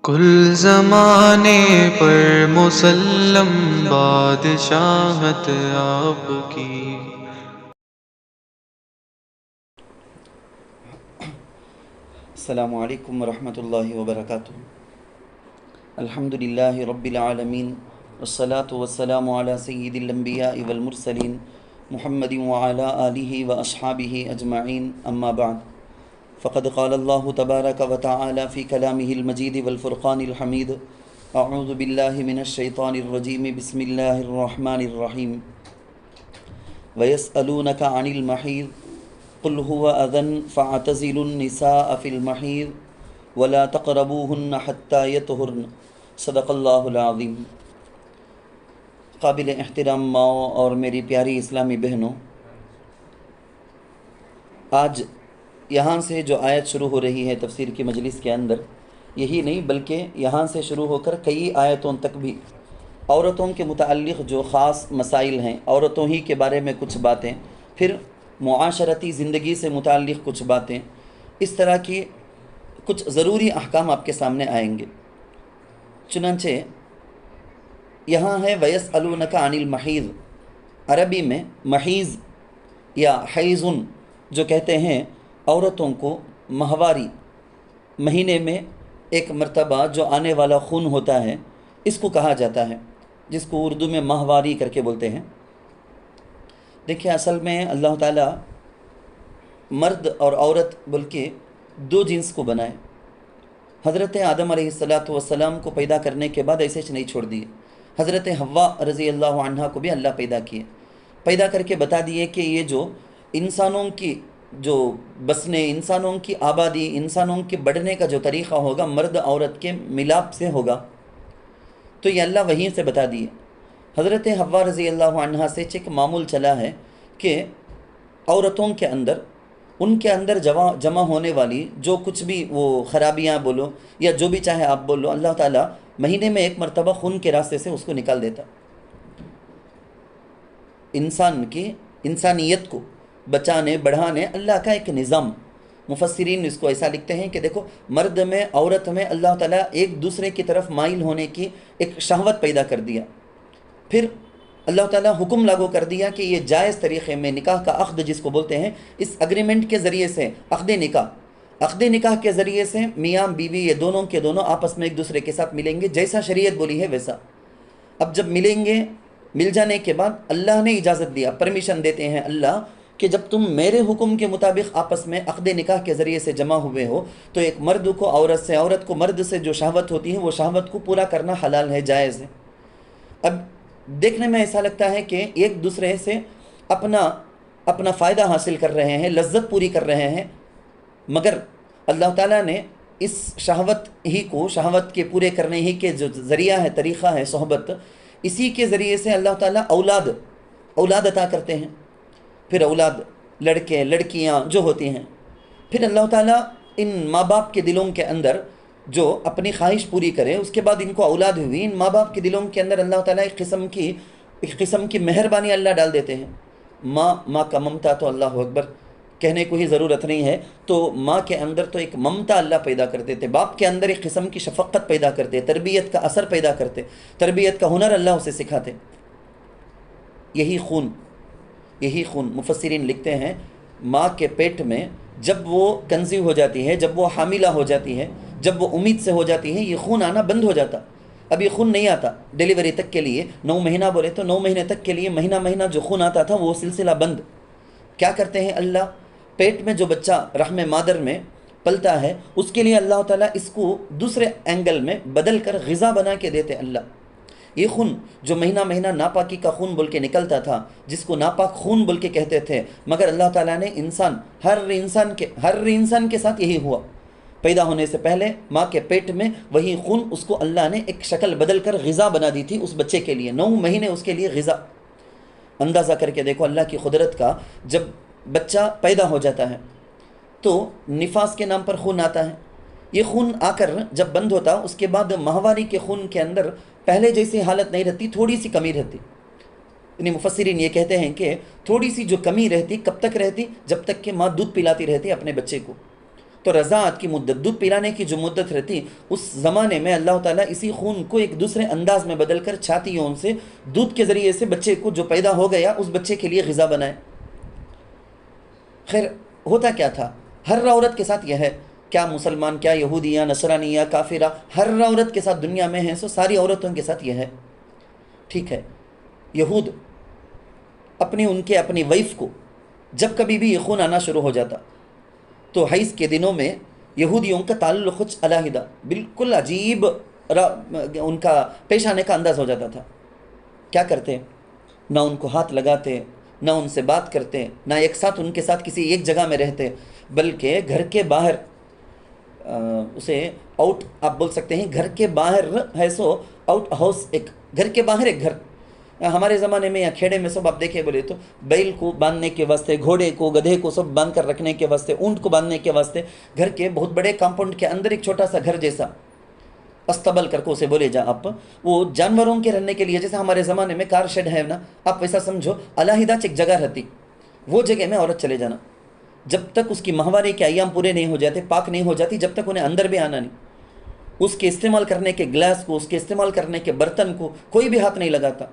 کل زمانے پر مسلم بادشاہت آپ کی۔ السلام علیکم ورحمۃ اللہ وبرکاتہ۔ الحمد للہ رب العالمین، والصلاة والسلام علی سید الانبیاء والمرسلین محمد وعلی آلہ واصحابہ اجمعین، اما بعد فقد قال اللہ تبارک وتعالی فی کلامہ المجید والفرقان الحمید، اعوذ باللہ من الشیطان الرجیم، بسم اللہ الرحمن الرحیم۔ وَيَسْأَلُونَكَ عَنِ الْمَحِيضِ قُلْ هُوَ أَذًى فَاعْتَزِلُوا النِّسَاءَ فِي الْمَحِيضِ وَلَا تَقْرَبُوهُنَّ حَتَّى يَطْهُرْنَ، صدق اللہ العظیم۔ قابل احترام ماؤں اور میری پیاری اسلامی بہنوں، آج یہاں سے جو آیت شروع ہو رہی ہے تفسیر کی مجلس کے اندر، یہی نہیں بلکہ یہاں سے شروع ہو کر کئی آیتوں تک بھی عورتوں کے متعلق جو خاص مسائل ہیں، عورتوں ہی کے بارے میں کچھ باتیں، پھر معاشرتی زندگی سے متعلق کچھ باتیں، اس طرح کی کچھ ضروری احکام آپ کے سامنے آئیں گے۔ چنانچہ یہاں ہے وَيَسْأَلُونَكَ عَنِ الْمَحِيضِ، عربی میں محیض یا حیضن جو کہتے ہیں عورتوں کو ماہواری، مہینے میں ایک مرتبہ جو آنے والا خون ہوتا ہے اس کو کہا جاتا ہے، جس کو اردو میں ماہواری کر کے بولتے ہیں۔ دیکھیں، اصل میں اللہ تعالیٰ مرد اور عورت بلکہ دو جنس کو بنائے۔ حضرت آدم علیہ السلام کو پیدا کرنے کے بعد ایسے نہیں چھوڑ دیے۔ حضرت حوا رضی اللہ عنہا کو بھی اللہ پیدا کیے، پیدا کر کے بتا دیے کہ یہ جو انسانوں کی جو بسنے، انسانوں کی آبادی، انسانوں کے بڑھنے کا جو طریقہ ہوگا مرد عورت کے ملاپ سے ہوگا۔ تو یہ اللہ وہیں سے بتا دیے۔ حضرت حوا رضی اللہ عنہا سے ایک معمول چلا ہے کہ عورتوں کے اندر، ان کے اندر جمع ہونے والی جو کچھ بھی وہ خرابیاں بولو یا جو بھی چاہے آپ بولو، اللہ تعالیٰ مہینے میں ایک مرتبہ خون کے راستے سے اس کو نکال دیتا۔ انسان کی انسانیت کو بچانے بڑھانے اللہ کا ایک نظام۔ مفسرین اس کو ایسا لکھتے ہیں کہ دیکھو، مرد میں عورت میں اللہ تعالیٰ ایک دوسرے کی طرف مائل ہونے کی ایک شہوت پیدا کر دیا۔ پھر اللہ تعالیٰ حکم لاگو کر دیا کہ یہ جائز طریقے میں نکاح کا عقد جس کو بولتے ہیں، اس اگریمنٹ کے ذریعے سے عقد نکاح کے ذریعے سے میاں بیوی یہ دونوں کے دونوں آپس میں ایک دوسرے کے ساتھ ملیں گے، جیسا شریعت بولی ہے ویسا۔ اب جب ملیں گے، مل جانے کے بعد اللہ نے اجازت دیا، پرمیشن دیتے ہیں اللہ کہ جب تم میرے حکم کے مطابق آپس میں عقد نکاح کے ذریعے سے جمع ہوئے ہو تو ایک مرد کو عورت سے، عورت کو مرد سے جو شہوت ہوتی ہے وہ شہوت کو پورا کرنا حلال ہے، جائز ہے۔ اب دیکھنے میں ایسا لگتا ہے کہ ایک دوسرے سے اپنا فائدہ حاصل کر رہے ہیں، لذت پوری کر رہے ہیں، مگر اللہ تعالیٰ نے اس شہوت ہی کو، شہوت کے پورے کرنے ہی کے جو ذریعہ ہے، طریقہ ہے صحبت، اسی کے ذریعے سے اللہ تعالیٰ اولاد عطا کرتے ہیں۔ پھر اولاد لڑکے لڑکیاں جو ہوتی ہیں، پھر اللہ تعالیٰ ان ماں باپ کے دلوں کے اندر جو اپنی خواہش پوری کرے، اس کے بعد ان کو اولاد ہوئی، ان ماں باپ کے دلوں کے اندر اللہ تعالیٰ ایک قسم کی مہربانی اللہ ڈال دیتے ہیں۔ ماں کا ممتا تو اللہ اکبر کہنے کو ہی ضرورت نہیں ہے، تو ماں کے اندر تو ایک ممتا اللہ پیدا کرتے تھے، باپ کے اندر ایک قسم کی شفقت پیدا کرتے، تربیت کا اثر پیدا کرتے، تربیت کا ہنر اللہ اسے سکھاتے۔ یہی خون مفسرین لکھتے ہیں ماں کے پیٹ میں جب وہ کنزی ہو جاتی ہے، جب وہ حاملہ ہو جاتی ہے، جب وہ امید سے ہو جاتی ہے، یہ خون آنا بند ہو جاتا۔ اب یہ خون نہیں آتا ڈیلیوری تک کے لیے، 9 مہینہ بولے تو 9 مہینے تک کے لیے مہینہ جو خون آتا تھا وہ سلسلہ بند۔ کیا کرتے ہیں اللہ؟ پیٹ میں جو بچہ رحم مادر میں پلتا ہے اس کے لیے اللہ تعالیٰ اس کو دوسرے اینگل میں بدل کر غذا بنا کے دیتے اللہ۔ یہ خون جو مہینہ ناپاکی کا خون بول کے نکلتا تھا، جس کو ناپاک خون بول کے کہتے تھے، مگر اللہ تعالیٰ نے ہر انسان کے ساتھ یہی ہوا۔ پیدا ہونے سے پہلے ماں کے پیٹ میں وہی خون، اس کو اللہ نے ایک شکل بدل کر غذا بنا دی تھی اس بچے کے لیے، 9 مہینے اس کے لیے غذا۔ اندازہ کر کے دیکھو اللہ کی قدرت کا، جب بچہ پیدا ہو جاتا ہے تو نفاس کے نام پر خون آتا ہے، یہ خون آ کر جب بند ہوتا اس کے بعد ماہواری کے خون کے اندر پہلے جیسی حالت نہیں رہتی، تھوڑی سی کمی رہتی۔ یعنی مفسرین یہ کہتے ہیں کہ تھوڑی سی جو کمی رہتی کب تک رہتی؟ جب تک کہ ماں دودھ پلاتی رہتی اپنے بچے کو، تو رضاعت کی مدت، دودھ پلانے کی جو مدت رہتی، اس زمانے میں اللہ تعالیٰ اسی خون کو ایک دوسرے انداز میں بدل کر چھاتیوں سے دودھ کے ذریعے سے بچے کو جو پیدا ہو گیا اس بچے کے لیے غذا بنائے۔ خیر ہوتا کیا تھا، ہر عورت کے ساتھ یہ ہے، کیا مسلمان، کیا یہودی یا نصرانی یا کافرہ، ہر عورت کے ساتھ دنیا میں ہے، سو ساری عورتوں کے ساتھ یہ ہے۔ ٹھیک ہے، یہود اپنی وائف کو جب کبھی بھی یہ خون آنا شروع ہو جاتا تو حیض کے دنوں میں یہودیوں کا تعلق کچھ علیحدہ، بالکل عجیب ان کا پیش آنے کا انداز ہو جاتا تھا۔ کیا کرتے، نہ ان کو ہاتھ لگاتے، نہ ان سے بات کرتے، نہ ایک ساتھ ان کے ساتھ کسی ایک جگہ میں رہتے، بلکہ گھر کے باہر اسے آؤٹ آپ بول سکتے ہیں، گھر کے باہر ہے سو آؤٹ ہاؤس، ایک گھر کے باہر ایک گھر۔ ہمارے زمانے میں یا کھیڑے میں سب آپ دیکھیں بولے تو بیل کو باندھنے کے واسطے، گھوڑے کو، گدھے کو سب باندھ کر رکھنے کے واسطے، اونٹ کو باندھنے کے واسطے گھر کے بہت بڑے کمپاؤنڈ کے اندر ایک چھوٹا سا گھر جیسا، استبل کر کو اسے بولے جا آپ، وہ جانوروں کے رہنے کے لیے، جیسے ہمارے زمانے میں کار شیڈ ہے نا، آپ ویسا سمجھو علیحدہ ایک جگہ رہتی، وہ جگہ میں عورت چلے جانا جب تک اس کی ماہواری کے ایام پورے نہیں ہو جاتے، پاک نہیں ہو جاتی، جب تک انہیں اندر بھی آنا نہیں۔ اس کے استعمال کرنے کے گلاس کو، اس کے استعمال کرنے کے برتن کو کوئی بھی ہاتھ نہیں لگاتا،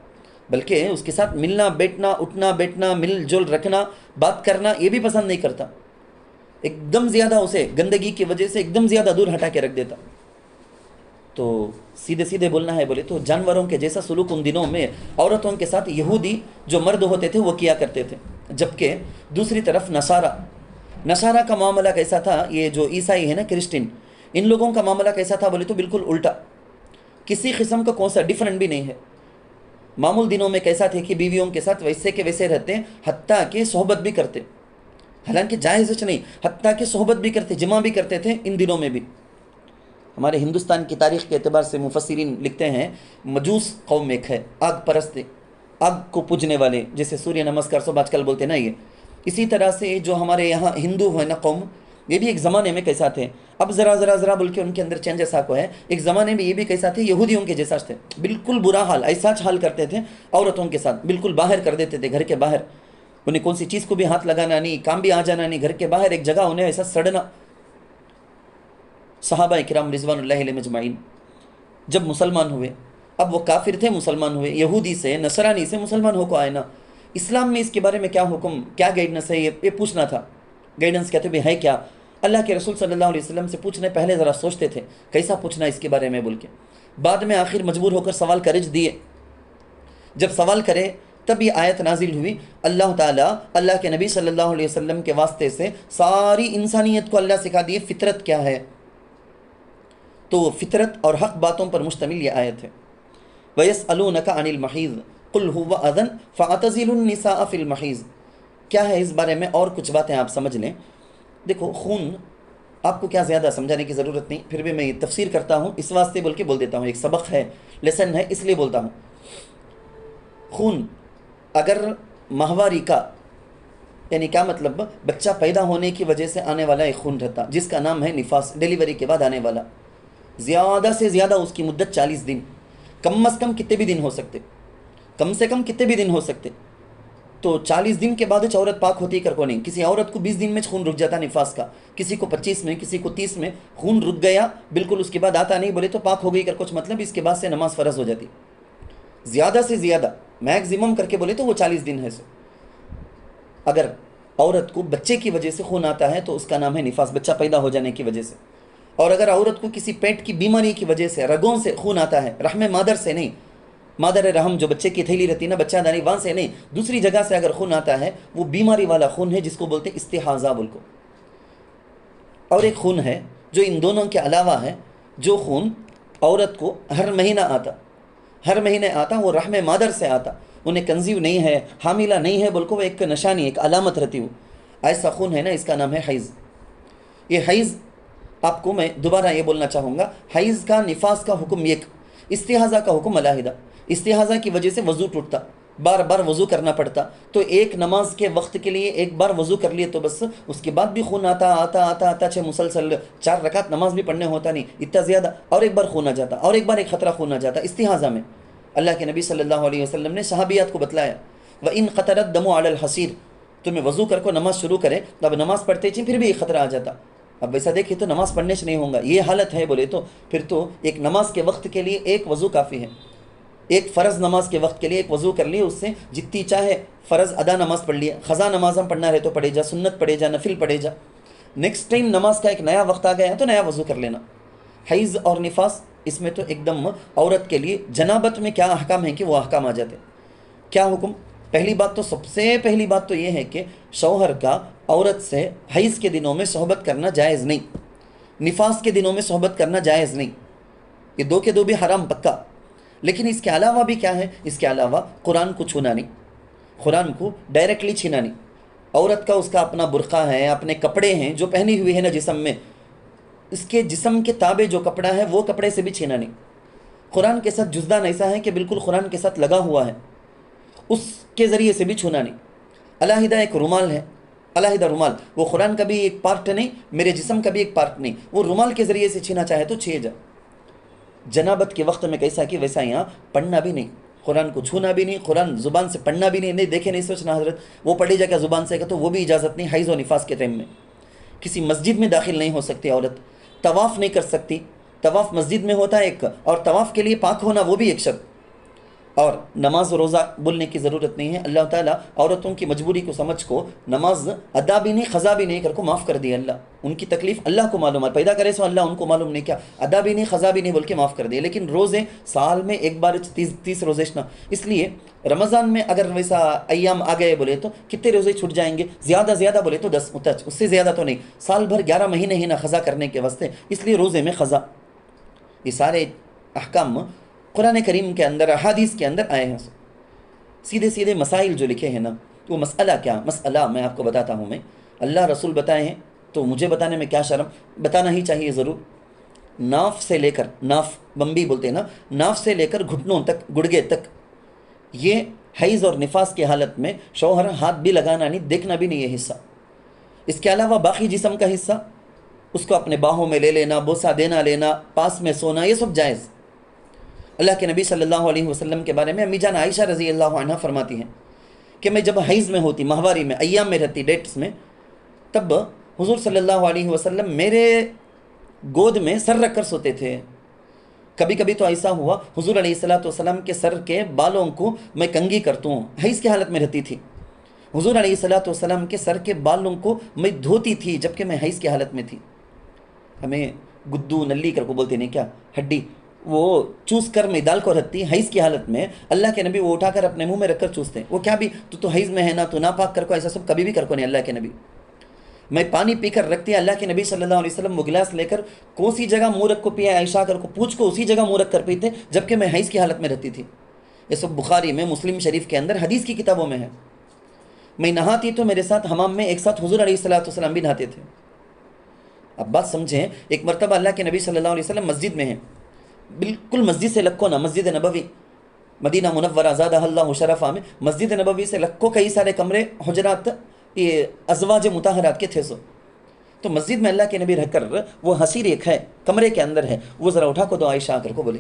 بلکہ اس کے ساتھ ملنا بیٹھنا، اٹھنا بیٹھنا، مل جل رکھنا، بات کرنا یہ بھی پسند نہیں کرتا، ایک دم زیادہ اسے گندگی کی وجہ سے ایک دم زیادہ دور ہٹا کے رکھ دیتا۔ تو سیدھے سیدھے بولنا ہے بولے تو جانوروں کے جیسا سلوک ان دنوں میں عورتوں کے ساتھ یہودی جو مرد ہوتے تھے وہ کیا کرتے تھے، جبکہ دوسری طرف نصارہ کا معاملہ کیسا تھا، یہ جو عیسائی ہے نا، کرسچن، ان لوگوں کا معاملہ کیسا تھا بولے تو بالکل الٹا، کسی قسم کا کون سا ڈیفرنٹ بھی نہیں ہے۔ معمول دنوں میں کیسا تھے کہ بیویوں کے ساتھ ویسے کے ویسے رہتے، حتیٰ کہ صحبت بھی کرتے، حالانکہ جائز نہیں، حتیٰ کہ صحبت بھی کرتے، جمع بھی کرتے تھے ان دنوں میں بھی۔ ہمارے ہندوستان کی تاریخ کے اعتبار سے مفسرین لکھتے ہیں، مجوس قوم ایک ہے، آگ پرست، آگ کو پوجنے والے، جیسے سوریہ نمسکار سب آج کل بولتے نا، یہ اسی طرح سے جو ہمارے یہاں ہندو ہے نا قوم، یہ بھی ایک زمانے میں کیسا تھے، اب ذرا بول کے ان کے اندر چینج ایسا کو ہے، ایک زمانے میں یہ بھی کیسا تھے، یہودیوں کے جیسا تھے، بالکل برا حال، ایسا حال کرتے تھے عورتوں کے ساتھ، بالکل باہر کر دیتے تھے، گھر کے باہر، انہیں کون سی چیز کو بھی ہاتھ لگانا نہیں، کام بھی آ جانا نہیں، گھر کے باہر ایک جگہ انہیں ایسا سڑنا۔ صحابہ کرام رضوان اللہ علیہم اجمعین جب مسلمان ہوئے، اب وہ کافر تھے، مسلمان ہوئے، یہودی سے نصرانی سے مسلمان ہو کو آئے نا، اسلام میں اس کے بارے میں کیا حکم، کیا گائیڈنس ہے، یہ پوچھنا تھا۔ گائیڈنس کہتے بھی ہے کیا، اللہ کے رسول صلی اللہ علیہ وسلم سے پوچھنے پہلے ذرا سوچتے تھے کیسا پوچھنا اس کے بارے میں بول کے، بعد میں آخر مجبور ہو کر سوال کرج دیے۔ جب سوال کرے تب یہ آیت نازل ہوئی، اللہ تعالیٰ اللہ کے نبی صلی اللہ علیہ وسلم کے واسطے سے ساری انسانیت کو اللہ سکھا دیے فطرت کیا ہے، تو وہ فطرت اور حق باتوں پر مشتمل یہ آیت ہے۔ وَيَسْأَلُونَكَ عَنِ الْمَحِيضِ قُلْ هُوَ أَذًى فَاعْتَزِلُوا النِّسَاءَ فِي الْمَحِيضِ۔ کیا ہے اس بارے میں اور کچھ باتیں آپ سمجھ لیں۔ دیکھو خون آپ کو کیا زیادہ سمجھانے کی ضرورت نہیں، پھر بھی میں یہ تفسیر کرتا ہوں اس واسطے بول کے بول دیتا ہوں، ایک سبق ہے، لیسن ہے، اس لیے بولتا ہوں۔ خون اگر ماہواری کا یعنی کیا مطلب، بچہ پیدا ہونے کی وجہ سے آنے والا ایک خون رہتا جس کا نام ہے نفاس، ڈیلیوری کے بعد آنے والا، زیادہ سے زیادہ اس کی مدت 40 دن، کم از کم کتنے بھی دن ہو سکتے، کم سے کم کتنے بھی دن ہو سکتے، تو 40 دن کے بعد عورت پاک ہوتی کر کو نہیں۔ کسی عورت کو 20 دن میں خون رک جاتا نفاس کا، کسی کو 25 میں، کسی کو 30 میں، خون رک گیا بالکل، اس کے بعد آتا نہیں بولے تو پاک ہو گئی کر کچھ مطلب، اس کے بعد سے نماز فرض ہو جاتی، زیادہ سے زیادہ میکزیمم کر کے بولے تو وہ 40 دن ہے۔ سو اگر عورت کو بچے کی وجہ سے خون آتا ہے تو اس کا نام ہے نفاس، بچہ پیدا ہو جانے کی وجہ سے۔ اور اگر عورت کو کسی پیٹ کی بیماری کی وجہ سے رگوں سے خون آتا ہے، رحم مادر سے نہیں، مادر رحم جو بچے کی تھیلی رہتی ہے نا، بچہ دانی، وہاں سے نہیں، دوسری جگہ سے اگر خون آتا ہے، وہ بیماری والا خون ہے جس کو بولتے استحاضہ بول کو۔ اور ایک خون ہے جو ان دونوں کے علاوہ ہے، جو خون عورت کو ہر مہینہ آتا، وہ رحم مادر سے آتا، انہیں کنزیو نہیں ہے، حاملہ نہیں ہے بول کو، وہ ایک نشانی، ایک علامت رہتی، وہ ایسا خون ہے نا، اس کا نام ہے حیض۔ یہ حیض آپ کو میں دوبارہ یہ بولنا چاہوں گا، حیض کا نفاس کا حکم ایک، استحاضہ کا حکم علیحدہ۔ استحاضہ کی وجہ سے وضو ٹوٹتا، بار بار وضو کرنا پڑتا، تو ایک نماز کے وقت کے لیے ایک بار وضو کر لیے تو بس، اس کے بعد بھی خون آتا مسلسل 4 رکعت نماز بھی پڑھنے ہوتا نہیں اتنا زیادہ، اور ایک بار خون آ جاتا، اور ایک بار ایک خطرہ خون آ جاتا استحاضہ میں۔ اللہ کے نبی صلی اللہ علیہ وسلم نے صحابیات کو بتلایا، وَإِنْ قَطَرَ الدَّمُ عَلَى الْحَصِيرِ، تمہیں وضو کر کو نماز شروع کرے، اب نماز پڑھتے چی پھر بھی ایک خطرہ آ جاتا، اب ویسا دیکھیں تو نماز پڑھنے سے نہیں ہوگا، یہ حالت ہے بولے تو پھر تو ایک نماز کے وقت کے لیے ایک وضو کافی ہے. ایک فرض نماز کے وقت کے لیے ایک وضو کر لیے، اس سے جتنی چاہے فرض ادا نماز پڑھ لیے، خضا نماز ہم پڑھنا رہے تو پڑھے جا، سنت پڑھے جا، نفل پڑھے جا. نیکسٹ ٹائم نماز کا ایک نیا وقت آ گیا ہے تو نیا وضو کر لینا. حیض اور نفاس اس میں تو ایک دم عورت کے لیے جنابت میں کیا احکام ہیں کہ وہ احکام آ جاتے. کیا حکم؟ پہلی بات تو سب سے پہلی بات تو یہ ہے کہ شوہر کا عورت سے حیض کے دنوں میں صحبت کرنا جائز نہیں، نفاس کے دنوں میں صحبت کرنا جائز نہیں، یہ دو کے دو بھی حرام پکا. لیکن اس کے علاوہ بھی کیا ہے؟ اس کے علاوہ قرآن کو چھونا نہیں، قرآن کو ڈائریکٹلی چھینا نہیں. عورت کا اس کا اپنا برقع ہے، اپنے کپڑے ہیں جو پہنی ہوئی ہے نا جسم میں، اس کے جسم کے تابع جو کپڑا ہے وہ کپڑے سے بھی چھینا نہیں. قرآن کے ساتھ جزدان ایسا ہے کہ بالکل قرآن کے ساتھ لگا ہوا ہے، اس کے ذریعے سے بھی چھونا نہیں. علیحدہ ایک رومال ہے، علیحدہ رومال، وہ قرآن کا بھی ایک پارٹ نہیں، میرے جسم کا بھی ایک پارٹ نہیں، وہ رومال کے ذریعے سے چھینا چاہے تو چھیے جا. جنابت کے وقت میں کیسا کہ ویسا یہاں پڑھنا بھی نہیں، قرآن کو چھونا بھی نہیں، قرآن زبان سے پڑھنا بھی نہیں. نہیں دیکھے نہیں سوچنا حضرت وہ پڑھی جا کیا زبان سے، تو وہ بھی اجازت نہیں. حیض و نفاس کے ٹائم میں کسی مسجد میں داخل نہیں ہو سکتی عورت، طواف نہیں کر سکتی. طواف مسجد میں ہوتا ہے ایک، اور طواف کے لیے پاک ہونا وہ بھی ایک شرط. اور نماز و روزہ بولنے کی ضرورت نہیں ہے. اللہ تعالیٰ عورتوں کی مجبوری کو سمجھ کو نماز ادا بھی نہیں خضا بھی نہیں کر کو معاف کر دیا. اللہ ان کی تکلیف اللہ کو معلوم ہے، پیدا کرے سو اللہ ان کو معلوم نہیں، کیا ادا بھی نہیں خضا بھی نہیں بول کے معاف کر دیا. لیکن روزے سال میں ایک بار 30 روزے، اس لیے رمضان میں اگر ویسا ایام آ گئے بولے تو کتنے روزے چھوٹ جائیں گے؟ زیادہ بولے تو 10 متج، اس سے زیادہ تو نہیں. سال بھر 11 مہینے ہی نہ خضا کرنے کے واسطے، اس لیے روزے میں خضا. یہ سارے احکام قرآن کریم کے اندر، احادیث کے اندر آئے ہیں. سیدھے مسائل جو لکھے ہیں نا، وہ مسئلہ کیا؟ مسئلہ میں آپ کو بتاتا ہوں. میں اللہ رسول بتائے ہیں تو مجھے بتانے میں کیا شرم، بتانا ہی چاہیے ضرور. ناف سے لے کر، ناف بمبی بولتے ہیں نا، ناف سے لے کر گھٹنوں تک، گڑگے تک، یہ حیض اور نفاس کی حالت میں شوہر ہاتھ بھی لگانا نہیں، دیکھنا بھی نہیں یہ حصہ. اس کے علاوہ باقی جسم کا حصہ اس کو اپنے باہوں میں لے لینا، بوسہ دینا لینا، پاس میں سونا، یہ سب جائز. اللہ کے نبی صلی اللہ علیہ وسلم کے بارے میں امی جان عائشہ رضی اللہ عنہ فرماتی ہیں کہ میں جب حیض میں ہوتی، ماہواری میں، ایام میں رہتی، ڈیٹس میں، تب حضور صلی اللہ علیہ وسلم میرے گود میں سر رکھ کر سوتے تھے. کبھی کبھی تو ایسا ہوا حضور علیہ الصلوۃ والسلام کے سر کے بالوں کو میں کنگھی کرتا ہوں، حیض کی حالت میں رہتی تھی. حضور علیہ الصلوۃ والسلام کے سر کے بالوں کو میں دھوتی تھی جبکہ میں حیض کی حالت میں تھی. ہمیں گدو نلی کر کو بولتے نہیں کیا، ہڈی، وہ چوس کر میں دال کو رکھتی حیض کی حالت میں. اللہ کے نبی وہ اٹھا کر اپنے منہ میں رکھ کر چوستے ہیں. وہ کیا بھی تو حیض میں ہے نا، تو ناپاک کر کو، ایسا سب کبھی بھی کر کو نہیں. اللہ کے نبی میں پانی پی کر رکھتی، اللہ کے نبی صلی اللہ علیہ وسلم وہ گلاس لے کر کون سی جگہ منہ رکھ کو پیا، عائشہ کر کو پوچھ کو اسی جگہ منہ رکھ کر پیتے جبکہ میں حیض کی حالت میں رہتی تھی. یہ سب بخاری میں، مسلم شریف کے اندر حدیث کی کتابوں میں ہے. میں نہاتی تو میرے ساتھ حمام میں ایک ساتھ حضور علیہ الصلوۃ والسلام بھی نہاتے تھے. اب بات سمجھیں، ایک مرتبہ اللہ کے نبی صلی اللہ علیہ وسلم مسجد میں ہیں، بالکل مسجد سے لکھو نا، مسجد نبوی مدینہ منورہ زادہ اللہ شرفہ میں، مسجد نبوی سے لکھو کئی سارے کمرے، حجرات، یہ ازواج مطہرات کے تھے. تو مسجد میں اللہ کے نبی رہ کر وہ حسیر ایک ہے کمرے کے اندر ہے، وہ ذرا اٹھا کو دو. عائشہ آ کر کو بولے،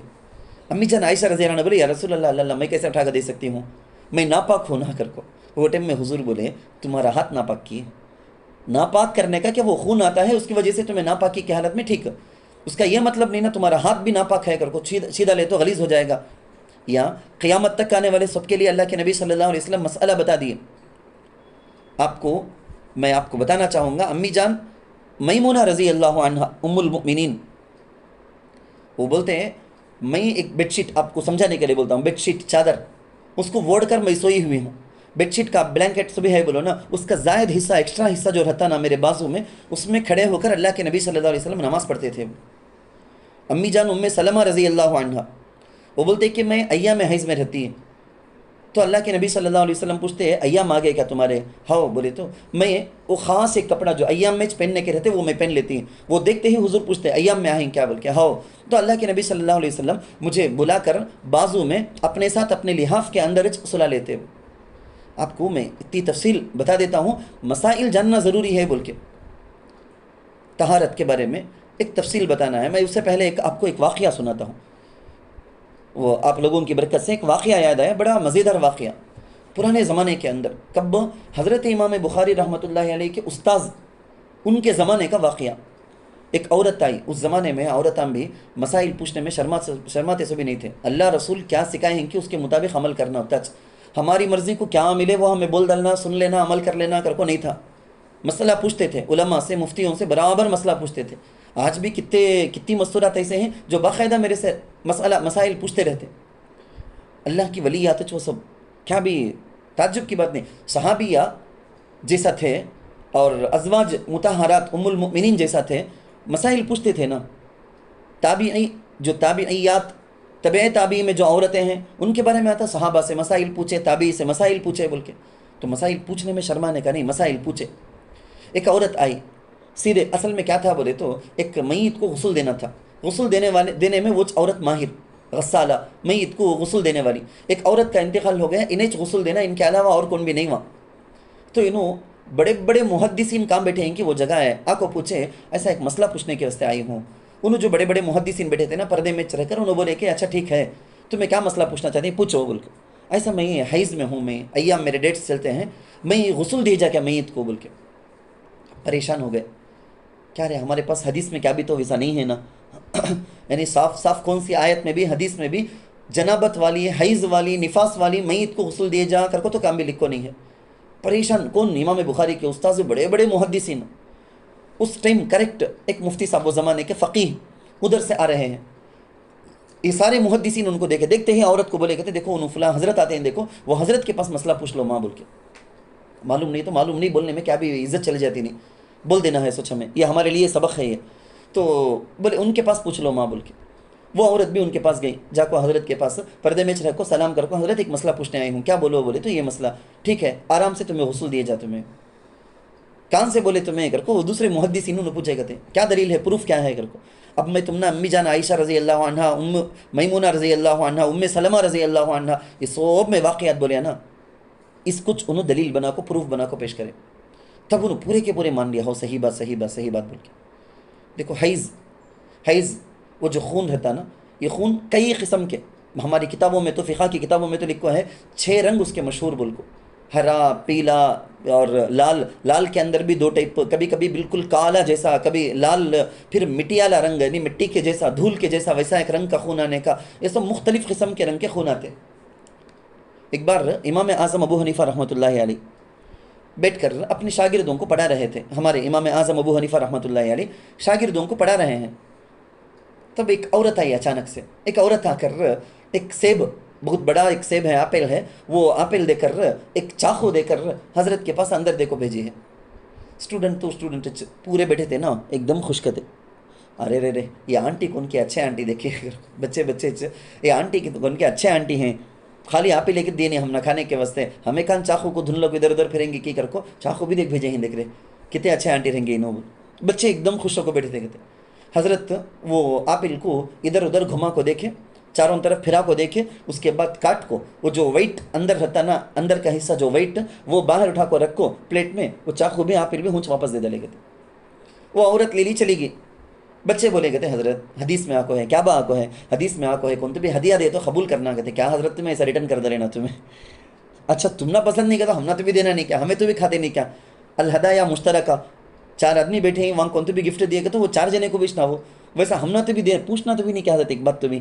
امی جان عائشہ رضی اللہ عنہ بولے، یا رسول اللہ اللہ میں کیسے اٹھا کر دے سکتی ہوں، میں ناپاک ہوں. نہ کر کو وہ ٹائم میں حضور بولے تمہارا ہاتھ ناپاک کیے. ناپاک کرنے کا کہ وہ خون آتا ہے اس کی وجہ سے تمہیں ناپاکی کی حالت میں، ٹھیک ہے، اس کا یہ مطلب نہیں نا تمہارا ہاتھ بھی ناپاک ہے کر کو سیدھا لے تو غلیظ ہو جائے گا. یا قیامت تک آنے والے سب کے لیے اللہ کے نبی صلی اللہ علیہ وسلم مسئلہ بتا دیے. میں آپ کو بتانا چاہوں گا، امی جان میمونہ رضی اللہ عنہ ام المؤمنین، وہ بولتے ہیں میں ایک بیڈ شیٹ آپ کو سمجھانے کے لیے بولتا ہوں، بیڈ شیٹ چادر اس کو ووڑ کر میں سوئی ہوئی ہوں. بیڈ شیٹ کا بلینکٹ بھی ہے بولو نا، اس کا زائد حصہ، ایکسٹرا حصہ جو رہتا نا میرے بازو میں، اس میں کھڑے ہو کر اللہ کے نبی صلی اللہ علیہ وسلم نماز پڑھتے تھے. امی جان ام سلمہ رضی اللہ عنہ وہ بولتے کہ میں ایام حیض میں رہتی ہیں. تو اللہ کے نبی صلی اللہ علیہ وسلم پوچھتے ہیں ایام آ گئے کیا تمہارے؟ ہاؤ بولے تو میں وہ خاص ایک کپڑا جو ایام میں پہننے کے رہتے وہ میں پہن لیتی ہوں. وہ دیکھتے ہی حضور پوچھتے ہیں ایام میں آئیں کیا بول کے؟ ہاؤ. تو اللہ کے نبی صلی اللہ علیہ وسلم مجھے بلا کر بازو میں اپنے ساتھ اپنے لحاف کے اندر سلا لیتے. آپ کو میں اتنی تفصیل بتا دیتا ہوں، مسائل جاننا ضروری ہے بول کے. طہارت کے بارے میں ایک تفصیل بتانا ہے. میں اس سے پہلے آپ کو ایک واقعہ سناتا ہوں. وہ آپ لوگوں کی برکت سے ایک واقعہ یاد آیا، بڑا مزیدار واقعہ پرانے زمانے کے اندر. کب؟ حضرت امام بخاری رحمۃ اللہ علیہ کے استاذ ان کے زمانے کا واقعہ. ایک عورت آئی، اس زمانے میں عورتیں بھی مسائل پوچھنے میں شرماتے سے بھی نہیں تھے. اللہ رسول کیا سکھائے ہیں کہ اس کے مطابق عمل کرنا ہوتا ہے. ہماری مرضی کو کیا ملے وہ ہمیں بول ڈالنا، سن لینا، عمل کر لینا کر کو نہیں تھا. مسئلہ پوچھتے تھے، علماء سے، مفتیوں سے برابر مسئلہ پوچھتے تھے. آج بھی کتنی مستورات ایسے ہیں جو باقاعدہ میرے سے مسائل پوچھتے رہتے. اللہ کی ولیات وہ سب کیا بھی تعجب کی بات نہیں. صحابیہ جیسا تھے اور ازواج مطہرات ام المؤمنین جیسا تھے، مسائل پوچھتے تھے نا. تابعی جو تابعیات تبع تابعی میں جو عورتیں ہیں ان کے بارے میں آتا صحابہ سے مسائل پوچھے، تابعی سے مسائل پوچھے بول کے. تو مسائل پوچھنے میں شرمانے کا نہیں، مسائل پوچھے. ایک عورت آئی سیدھے، اصل میں کیا تھا بولے تو ایک میت کو غسل دینا تھا. غسل دینے میں وہ عورت ماہر، غسالہ، میت کو غسل دینے والی. ایک عورت کا انتقال ہو گیا، انہیں غسل دینا، ان کے علاوہ اور کون بھی نہیں وہاں. تو انہوں بڑے بڑے محدثین کام بیٹھے ہیں کہ وہ جگہ ہے، آ کو پوچھے ایسا ایک مسئلہ پوچھنے کے واسطے آئی ہوں. انہوں جو بڑے بڑے محدثین بیٹھے تھے نا پردے میں رہ کر، انہوں بولے کہ اچھا ٹھیک ہے، تمہیں کیا مسئلہ پوچھنا چاہتے ہیں پوچھو بول کے. ایسا میں حیض میں ہوں، میں ایام میرے ڈیٹس چلتے ہیں، میں غسل دے جا کیا میت کو بول کے. پریشان ہو گئے، کیا رہے ہمارے پاس حدیث میں کیا بھی تو ویسا نہیں ہے نا. یعنی صاف صاف کون سی آیت میں بھی حدیث میں بھی جنابت والی، حیض والی، نفاس والی میت کو غسل دیے جا کر کو تو کام بھی لکھو نہیں ہے. پریشان کون؟ امام بخاری کے استاذ، بڑے بڑے محدثین. اس ٹائم کریکٹ ایک مفتی صاحب وہ زمانے کے فقیہ ادھر سے آ رہے ہیں. یہ سارے محدثین ان کو دیکھتے ہی عورت کو بولے کہتے دیکھو انہوں فلاں حضرت آتے ہیں، دیکھو وہ حضرت کے پاس مسئلہ پوچھ لو ماں بول کے. معلوم نہیں تو معلوم نہیں بولنے میں کیا بھی عزت چلی جاتی نہیں، بول دینا ہے سوچ ہمیں، یہ ہمارے لیے سبق ہے یہ. تو بولے ان کے پاس پوچھ لو ماں بول کے. وہ عورت بھی ان کے پاس گئی، جا کو حضرت کے پاس پردے میں رکھو، سلام کر کو، حضرت ایک مسئلہ پوچھنے آئی ہوں. کیا بولو؟ بولے تو یہ مسئلہ ٹھیک ہے، آرام سے تمہیں غسل دیے جا. تمہیں کان سے بولے تمہیں کر کو، وہ دوسرے محدثین نے پوچھے کہتے کیا دلیل ہے، پروف کیا ہے کر کو. اب میں تم نے امی جان عائشہ رضی اللہ عنہ، ام میمونہ رضی اللہ عنہ، ام سلمہ رضی اللہ عنہ، یہ سب میں واقعات بولے نا، اس کچھ انہوں دلیل بنا کو، پروف بنا کو پیش کرے. تب انہوں پورے کے پورے مان لیا، ہو صحیح بات صحیح بات صحیح بات بول کے. دیکھو حیض وہ جو خون رہتا نا، یہ خون کئی قسم کے، ہماری کتابوں میں تو فقہ کی کتابوں میں تو لکھا ہے 6 رنگ اس کے مشہور بول کو، ہرا، پیلا اور لال. لال کے اندر بھی 2 ٹائپ، کبھی کبھی بالکل کالا جیسا، کبھی لال، پھر مٹیالا رنگ، یعنی مٹی کے جیسا، دھول کے جیسا ویسا ایک رنگ کا خون آنے کا. یہ سب مختلف قسم کے رنگ کے خون آتے. ایک بار امام اعظم ابو حنیفہ رحمۃ اللہ علیہ بیٹھ کر اپنے شاگردوں کو پڑھا رہے تھے. ہمارے امام اعظم ابو حنیفہ رحمۃ اللہ علیہ شاگردوں کو پڑھا رہے ہیں. تب ایک عورت آئی اچانک سے. ایک عورت آ کر ایک سیب، بہت بڑا ایک سیب ہے، آپل ہے، وہ آپل دے کر، ایک چاقو دے کر حضرت کے پاس اندر دے کو بھیجی ہے. اسٹوڈنٹ پورے بیٹھے تھے نا، ایک دم خوش کتے. ارے رے رے، یہ آنٹی کون کے اچھے آنٹی دیکھیے، بچے یہ آنٹی کون کے اچھے آنٹی ہیں، خالی آپ ہی لے کے دیے نہیں ہم نہ کھانے کے واسطے، ہمیں کہاں چاقو کو دھن لوگ ادھر ادھر پھریں گے کی کر کو، چاقو بھی بھیجے ہیں، دیکھ رہے کتنے اچھے آنٹی رہیں گے انہوں. بچے ایک دم خوش ہو کو بیٹھے تھے. کہتے حضرت وہ آپل کو ادھر ادھر گھما کو دیکھے، چاروں طرف پھرا کو دیکھے، اس کے بعد کاٹ کو، وہ جو ویٹ اندر رہتا نا، اندر کا حصہ جو ویٹ وہ باہر اٹھا کو رکھو پلیٹ میں، وہ چاقو بھی آپل بھی ہونچ واپس دے ڈالے گئے. وہ عورت لے لی چلی گئی. بچے بولے کہتے حضرت حدیث میں آکو ہے، کیا با آکو ہے، حدیث میں آکو ہے کون تو بھی ہدیہ دے تو قبول کرنا. کہتے کیا حضرت تمہیں ایسا ریٹرن کر دے لینا تمہیں، اچھا تم نہ پسند نہیں کرتا، ہم نہ تو بھی دینا نہیں کیا، ہمیں تو بھی کھاتے نہیں کیا. الہدایہ مشترکہ، 4 آدمی بیٹھے ہیں وہاں، کون تو بھی گفٹ دیے گا تو وہ 4 جنے کو بیچنا، وہ ویسا ہم نہ تو بھی دے، پوچھنا تو بھی نہیں کیا حضرت. ایک بات تو بھی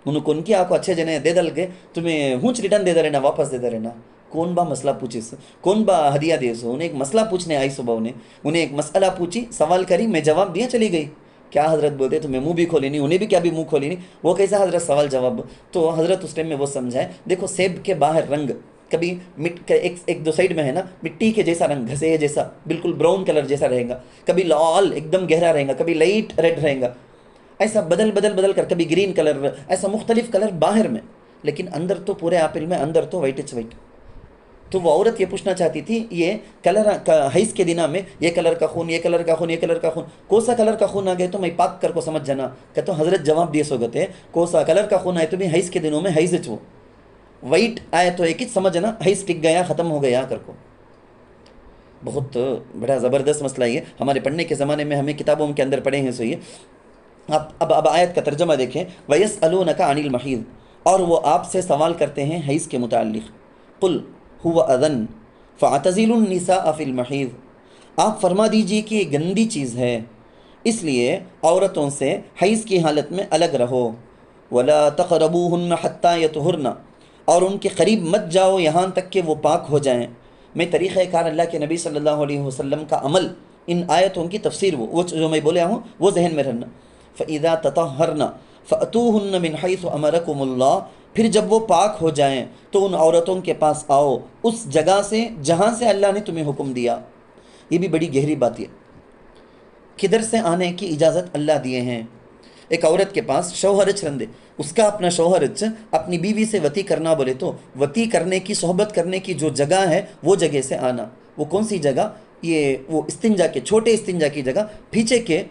انہوں کون کی آکو اچھے جنے دے ڈل کے تمہیں ہونچ ریٹرن دے دے رہنا، واپس دے دے رہنا. کون با مسئلہ پوچھی سو، کون با ہدیہ دے سو. انہیں ایک مسئلہ پوچھنے آئی صبح، انہیں ایک مسئلہ پوچھی، سوال کری، میں جواب دیا چلی گئی. کیا حضرت بولتے تمہیں منہ بھی کھولی نہیں، انہیں بھی کیا بھی منہ کھولی نہیں. وہ کیسا حضرت سوال جواب. تو حضرت اس ٹائم میں وہ سمجھائے، دیکھو سیب کے باہر رنگ کبھی ایک 2 سائڈ میں ہے نا مٹی کے جیسا رنگ، گھسے جیسا بالکل براؤن کلر جیسا رہے گا، کبھی لال ایک دم گہرا رہے گا، کبھی لائٹ ریڈ رہے گا، ایسا بدل کر، کبھی گرین کلر، ایسا مختلف کلر باہر میں، لیکن اندر تو پورے آپل میں اندر تو وائٹ. تو وہ عورت یہ پوچھنا چاہتی تھی، یہ کلر حیض کے دنوں میں یہ کلر کا خون، یہ کلر کا خون، یہ کلر کا خون، کوسا کلر کا خون آ گئے تو میں پاک کر کو سمجھ جانا. کہتا ہوں حضرت جواب دیے سو گتے کوسا کلر کا خون آئے تو بھی حیض کے دنوں میں حیض وہ وائٹ آئے تو ایک ہی سمجھنا حیض ٹک گیا، ختم ہو گیا کر کو. بہت بڑا زبردست مسئلہ یہ ہمارے پڑھنے کے زمانے میں ہمیں کتابوں کے اندر پڑھے ہیں. سو یہ اب آیت کا ترجمہ دیکھیں. وَيَسْأَلُونَكَ عَنِ الْمَحِيضِ، اور وہ آپ سے سوال کرتے ہیں حیض کے متعلق. قُلْ هُوَ أَذًى فَاعْتَزِلُوا النِّسَاءَ فِي الْمَحِيضِ، آپ فرما دیجئے کہ یہ گندی چیز ہے، اس لیے عورتوں سے حیض کی حالت میں الگ رہو. وَلَا تَقْرَبُوهُنَّ حَتَّى يَطْهُرْنَ، اور ان کے قریب مت جاؤ یہاں تک کہ وہ پاک ہو جائیں. میں طریقہ کار اللہ کے نبی صلی اللہ علیہ وسلم کا عمل، ان آیتوں کی تفسیر وہ جو میں بولے ہوں وہ ذہن میں رہنا. فَإِذَا تَطَهَّرْنَ فَأْتُوهُنَّ مِنْ حَيْثُ أَمَرَكُمُ اللَّهُ، پھر جب وہ پاک ہو جائیں تو ان عورتوں کے پاس آؤ اس جگہ سے جہاں سے اللہ نے تمہیں حکم دیا. یہ بھی بڑی گہری بات ہے. کدھر سے آنے کی اجازت اللہ دیے ہیں. ایک عورت کے پاس شوہر رندے، اس کا اپنا شوہر اپنی بیوی سے وطی کرنا بولے تو وطی کرنے کی، صحبت کرنے کی جو جگہ ہے وہ جگہ سے آنا. وہ کون سی جگہ؟ یہ وہ استنجا کے، چھوٹے استنجا کی جگہ، پیچھے کے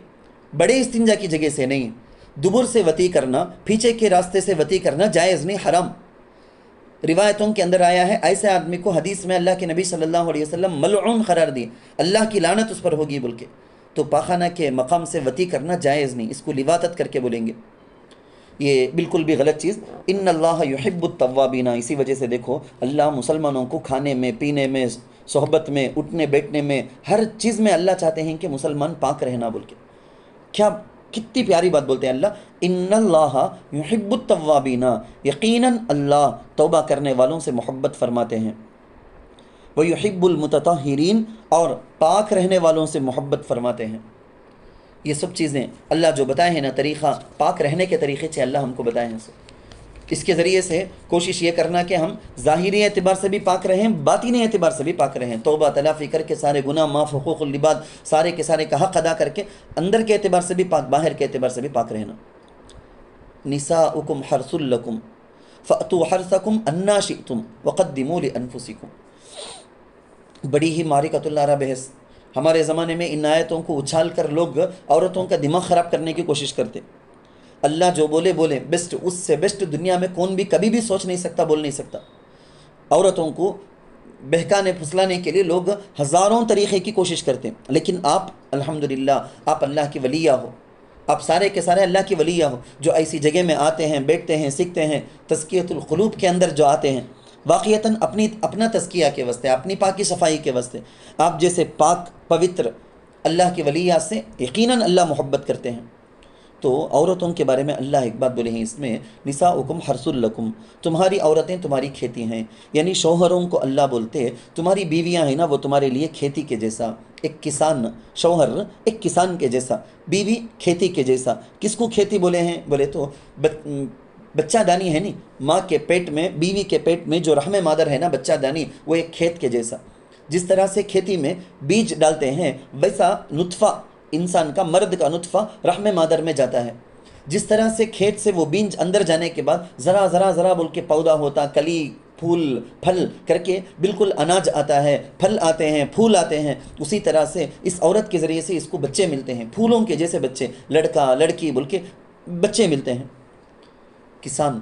بڑے استنجا کی جگہ سے نہیں. دبر سے وطی کرنا، پیچھے کے راستے سے وطی کرنا جائز نہیں، حرام. روایتوں کے اندر آیا ہے ایسے آدمی کو حدیث میں اللہ کے نبی صلی اللہ علیہ وسلم ملعون قرار دی، اللہ کی لعنت اس پر ہوگی بول کے. تو پاخانہ کے مقام سے وطی کرنا جائز نہیں، اس کو لواطت کر کے بولیں گے. یہ بالکل بھی غلط چیز. ان اللہ یحب التوابین، اسی وجہ سے دیکھو اللہ مسلمانوں کو کھانے میں، پینے میں، صحبت میں، اٹھنے بیٹھنے میں، ہر چیز میں اللہ چاہتے ہیں کہ مسلمان پاک رہنا بول کے. کیا کتنی پیاری بات بولتے ہیں اللہ، ان اللہ یحب التوابین، یقیناً اللہ توبہ کرنے والوں سے محبت فرماتے ہیں. وَيُحِبُّ الْمُتَطَهِّرِينَ، اور پاک رہنے والوں سے محبت فرماتے ہیں. یہ سب چیزیں اللہ جو بتائے ہیں نا، طریقہ پاک رہنے کے طریقے سے اللہ ہم کو بتائے ہیں. اس کے ذریعے سے کوشش یہ کرنا کہ ہم ظاہری اعتبار سے بھی پاک رہیں، باطنی اعتبار سے بھی پاک رہیں. توبہ تلافی کر کے سارے گناہ معاف، حقوق العباد سارے کے سارے کا حق ادا کر کے اندر کے اعتبار سے بھی پاک، باہر کے اعتبار سے بھی پاک رہنا. نساؤکم حرث لکم فأتوا حرثکم انا شئتم وقدموا لانفسکم. بڑی ہی معرکۃ اللہ رب بحث. ہمارے زمانے میں ان آیتوں کو اچھال کر لوگ عورتوں کا دماغ خراب کرنے کی کوشش کرتے. اللہ جو بولے بولے بیسٹ، اس سے بیسٹ دنیا میں کون بھی کبھی بھی سوچ نہیں سکتا، بول نہیں سکتا. عورتوں کو بہکانے پھسلانے کے لیے لوگ ہزاروں طریقے کی کوشش کرتے ہیں. لیکن آپ الحمدللہ آپ اللہ کی ولیہ ہو، آپ سارے کے سارے اللہ کی ولیہ ہو، جو ایسی جگہ میں آتے ہیں، بیٹھتے ہیں، سیکھتے ہیں. تزکیۃ القلوب کے اندر جو آتے ہیں واقعتاً اپنا تزکیہ کے واسطے، اپنی پاکی صفائی کے واسطے، آپ جیسے پاک پوتر اللہ کی ولیہ سے یقیناً اللہ محبت کرتے ہیں. تو عورتوں کے بارے میں اللہ ایک بات بولے ہیں اس میں، نساؤکم حرث لکم، تمہاری عورتیں تمہاری کھیتی ہیں. یعنی شوہروں کو اللہ بولتے ہیں تمہاری بیویاں ہیں نا وہ تمہارے لیے کھیتی کے جیسا. ایک کسان، شوہر ایک کسان کے جیسا، بیوی کھیتی کے جیسا. کس کو کھیتی بولے ہیں بولے تو بچہ دانی ہے نہیں، ماں کے پیٹ میں، بیوی کے پیٹ میں جو رحم مادر ہے نا بچہ دانی، وہ ایک کھیت کے جیسا. جس طرح سے کھیتی میں بیج ڈالتے ہیں ویسا نطفہ انسان کا، مرد کا نطفہ رحم مادر میں جاتا ہے. جس طرح سے کھیت سے وہ بیج اندر جانے کے بعد ذرا ذرا ذرا بول کے پودا ہوتا، کلی پھول پھل کر کے بالکل اناج آتا ہے، پھل آتے ہیں، پھول آتے ہیں. اسی طرح سے اس عورت کے ذریعے سے اس کو بچے ملتے ہیں، پھولوں کے جیسے بچے، لڑکا لڑکی بول کے بچے ملتے ہیں. کسان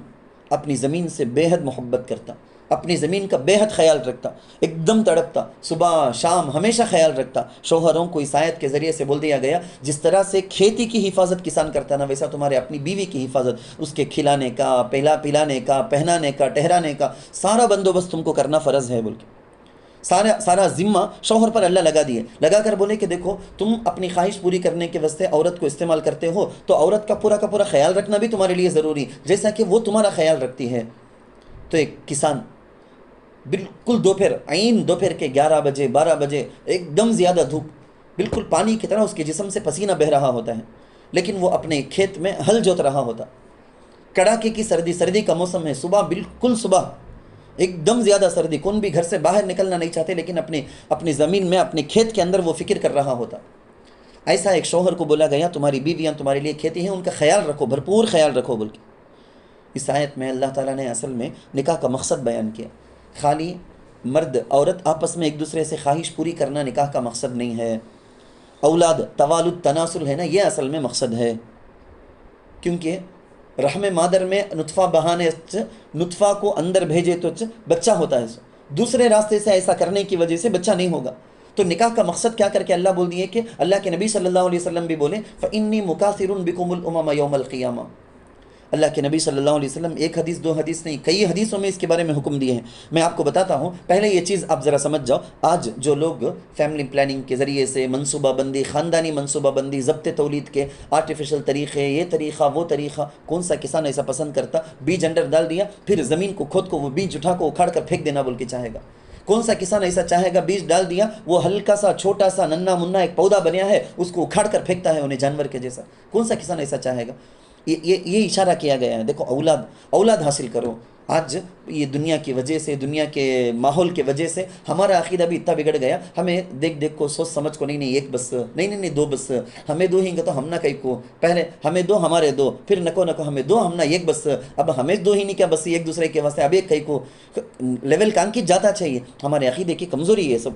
اپنی زمین سے بے حد محبت کرتا، اپنی زمین کا بے حد خیال رکھتا، ایک دم تڑپتا، صبح شام ہمیشہ خیال رکھتا. شوہروں کو اس آیت کے ذریعے سے بول دیا گیا جس طرح سے کھیتی کی حفاظت کسان کرتا نا، ویسا تمہارے اپنی بیوی کی حفاظت، اس کے کھلانے کا، پلانے کا، پہنانے کا، ٹہرانے کا سارا بندوبست تم کو کرنا فرض ہے بول کے. سارا ذمہ شوہر پر اللہ لگا دیے، لگا کر بولے کہ دیکھو تم اپنی خواہش پوری کرنے کے واسطے عورت کو استعمال کرتے ہو تو عورت کا پورا خیال رکھنا بھی تمہارے لیے ضروری جیسا کہ وہ تمہارا خیال رکھتی ہے. تو ایک کسان بالکل دوپہر کے 11 بجے 12 بجے ایک دم زیادہ دھوپ، بالکل پانی کی طرح اس کے جسم سے پسینہ بہ رہا ہوتا ہے، لیکن وہ اپنے کھیت میں ہل جوت رہا ہوتا. کڑاکے کی سردی کا موسم ہے، بالکل صبح ایک دم زیادہ سردی، کون بھی گھر سے باہر نکلنا نہیں چاہتے، لیکن اپنی زمین میں، اپنے کھیت کے اندر وہ فکر کر رہا ہوتا. ایسا ایک شوہر کو بولا گیا تمہاری بیویاں تمہارے لیے کھیتی ہیں، ان کا خیال رکھو، بھرپور خیال رکھو بول کے. اس آیت میں اللہ تعالیٰ نے اصل میں نکاح کا مقصد بیان کیا. خالی مرد عورت آپس میں ایک دوسرے سے خواہش پوری کرنا نکاح کا مقصد نہیں ہے. اولاد توالد تناسل ہے نا، یہ اصل میں مقصد ہے. کیونکہ رحم مادر میں نطفہ بہانے، نطفہ کو اندر بھیجے تو بچہ ہوتا ہے، دوسرے راستے سے ایسا کرنے کی وجہ سے بچہ نہیں ہوگا. تو نکاح کا مقصد کیا کر کے اللہ بول دیے کہ اللہ کے نبی صلی اللہ علیہ وسلم بھی بولے فَإِنِّي مُكَاثِرٌ بِكُمُ الْأُمَمَ يَوْمَ الْقِيَامَةِ. اللہ کے نبی صلی اللہ علیہ وسلم ایک حدیث دو حدیث نہیں کئی حدیثوں میں اس کے بارے میں حکم دیے ہیں. میں آپ کو بتاتا ہوں. پہلے یہ چیز آپ ذرا سمجھ جاؤ. آج جو لوگ فیملی پلاننگ کے ذریعے سے منصوبہ بندی، خاندانی منصوبہ بندی، ضبط تولید کے آرٹیفیشل طریقے، یہ طریقہ وہ طریقہ، کون سا کسان ایسا پسند کرتا؟ بیج انڈر ڈال دیا، پھر زمین کو کھود کو وہ بیج اٹھا کو اکھاڑ کر پھینک دینا بول کے چاہے گا. کون سا کسان ایسا چاہے گا بیج ڈال دیا، وہ ہلکا سا چھوٹا سا ننا منا ایک پودا بنیا ہے اس کو اکھاڑ کر پھینکتا ہے انہیں جانور کے جیسا؟ کون سا کسان ایسا چاہے گا؟ یہ اشارہ کیا گیا ہے. دیکھو اولاد حاصل کرو. آج یہ دنیا کی وجہ سے، دنیا کے ماحول کی وجہ سے ہمارا عقیدہ بھی اتنا بگڑ گیا. ہمیں دیکھ دیکھ کو سوچ سمجھ کو نہیں ایک بس، نہیں دو بس، ہمیں دو ہی گا تو ہم نہ کئی کو، پہلے ہمیں دو ہمارے دو، پھر نکو ہمیں دو ہم نہ ایک بس، اب ہمیں دو ہی نہیں کیا بس ایک دوسرے کے واسطے، اب ایک کئی کو لیول کام کی جاتا چاہیے. ہمارے عقیدے کی کمزوری ہے سب.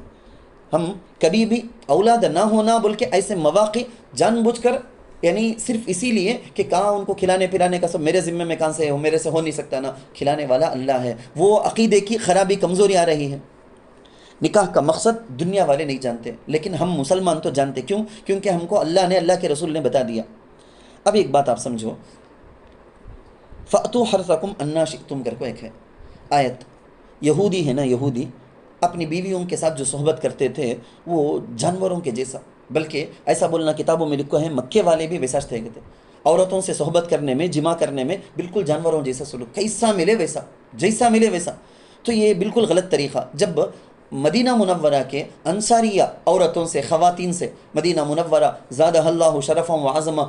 ہم کبھی بھی اولاد نہ ہونا بول کے ایسے مواقع جان بوجھ کر، یعنی صرف اسی لیے کہ کہاں ان کو کھلانے پلانے کا سب میرے ذمے میں کہاں سے میرے سے ہو نہیں سکتا نا، کھلانے والا اللہ ہے. وہ عقیدے کی خرابی کمزوری آ رہی ہے. نکاح کا مقصد دنیا والے نہیں جانتے لیکن ہم مسلمان تو جانتے. کیوں؟ کیونکہ ہم کو اللہ نے، اللہ کے رسول نے بتا دیا. اب ایک بات آپ سمجھو، فَأْتُوا حَرْثَكُمْ أَنَّا شِئْتُمْ کر کو ایک ہے آیت. یہودی ہے نا، یہودی اپنی بیویوں کے ساتھ جو صحبت کرتے تھے وہ جانوروں کے جیسا، بلکہ ایسا بولنا کتابوں میں لکھو ہے مکے والے بھی ویسا تھے. عورتوں سے صحبت کرنے میں، جمع کرنے میں بالکل جانوروں جیسا سلوک، کیسا ملے ویسا، جیسا ملے ویسا. تو یہ بالکل غلط طریقہ. جب مدینہ منورہ کے انصاریہ عورتوں سے، خواتین سے، مدینہ منورہ زادہ اللہ شرفا و عظمہ،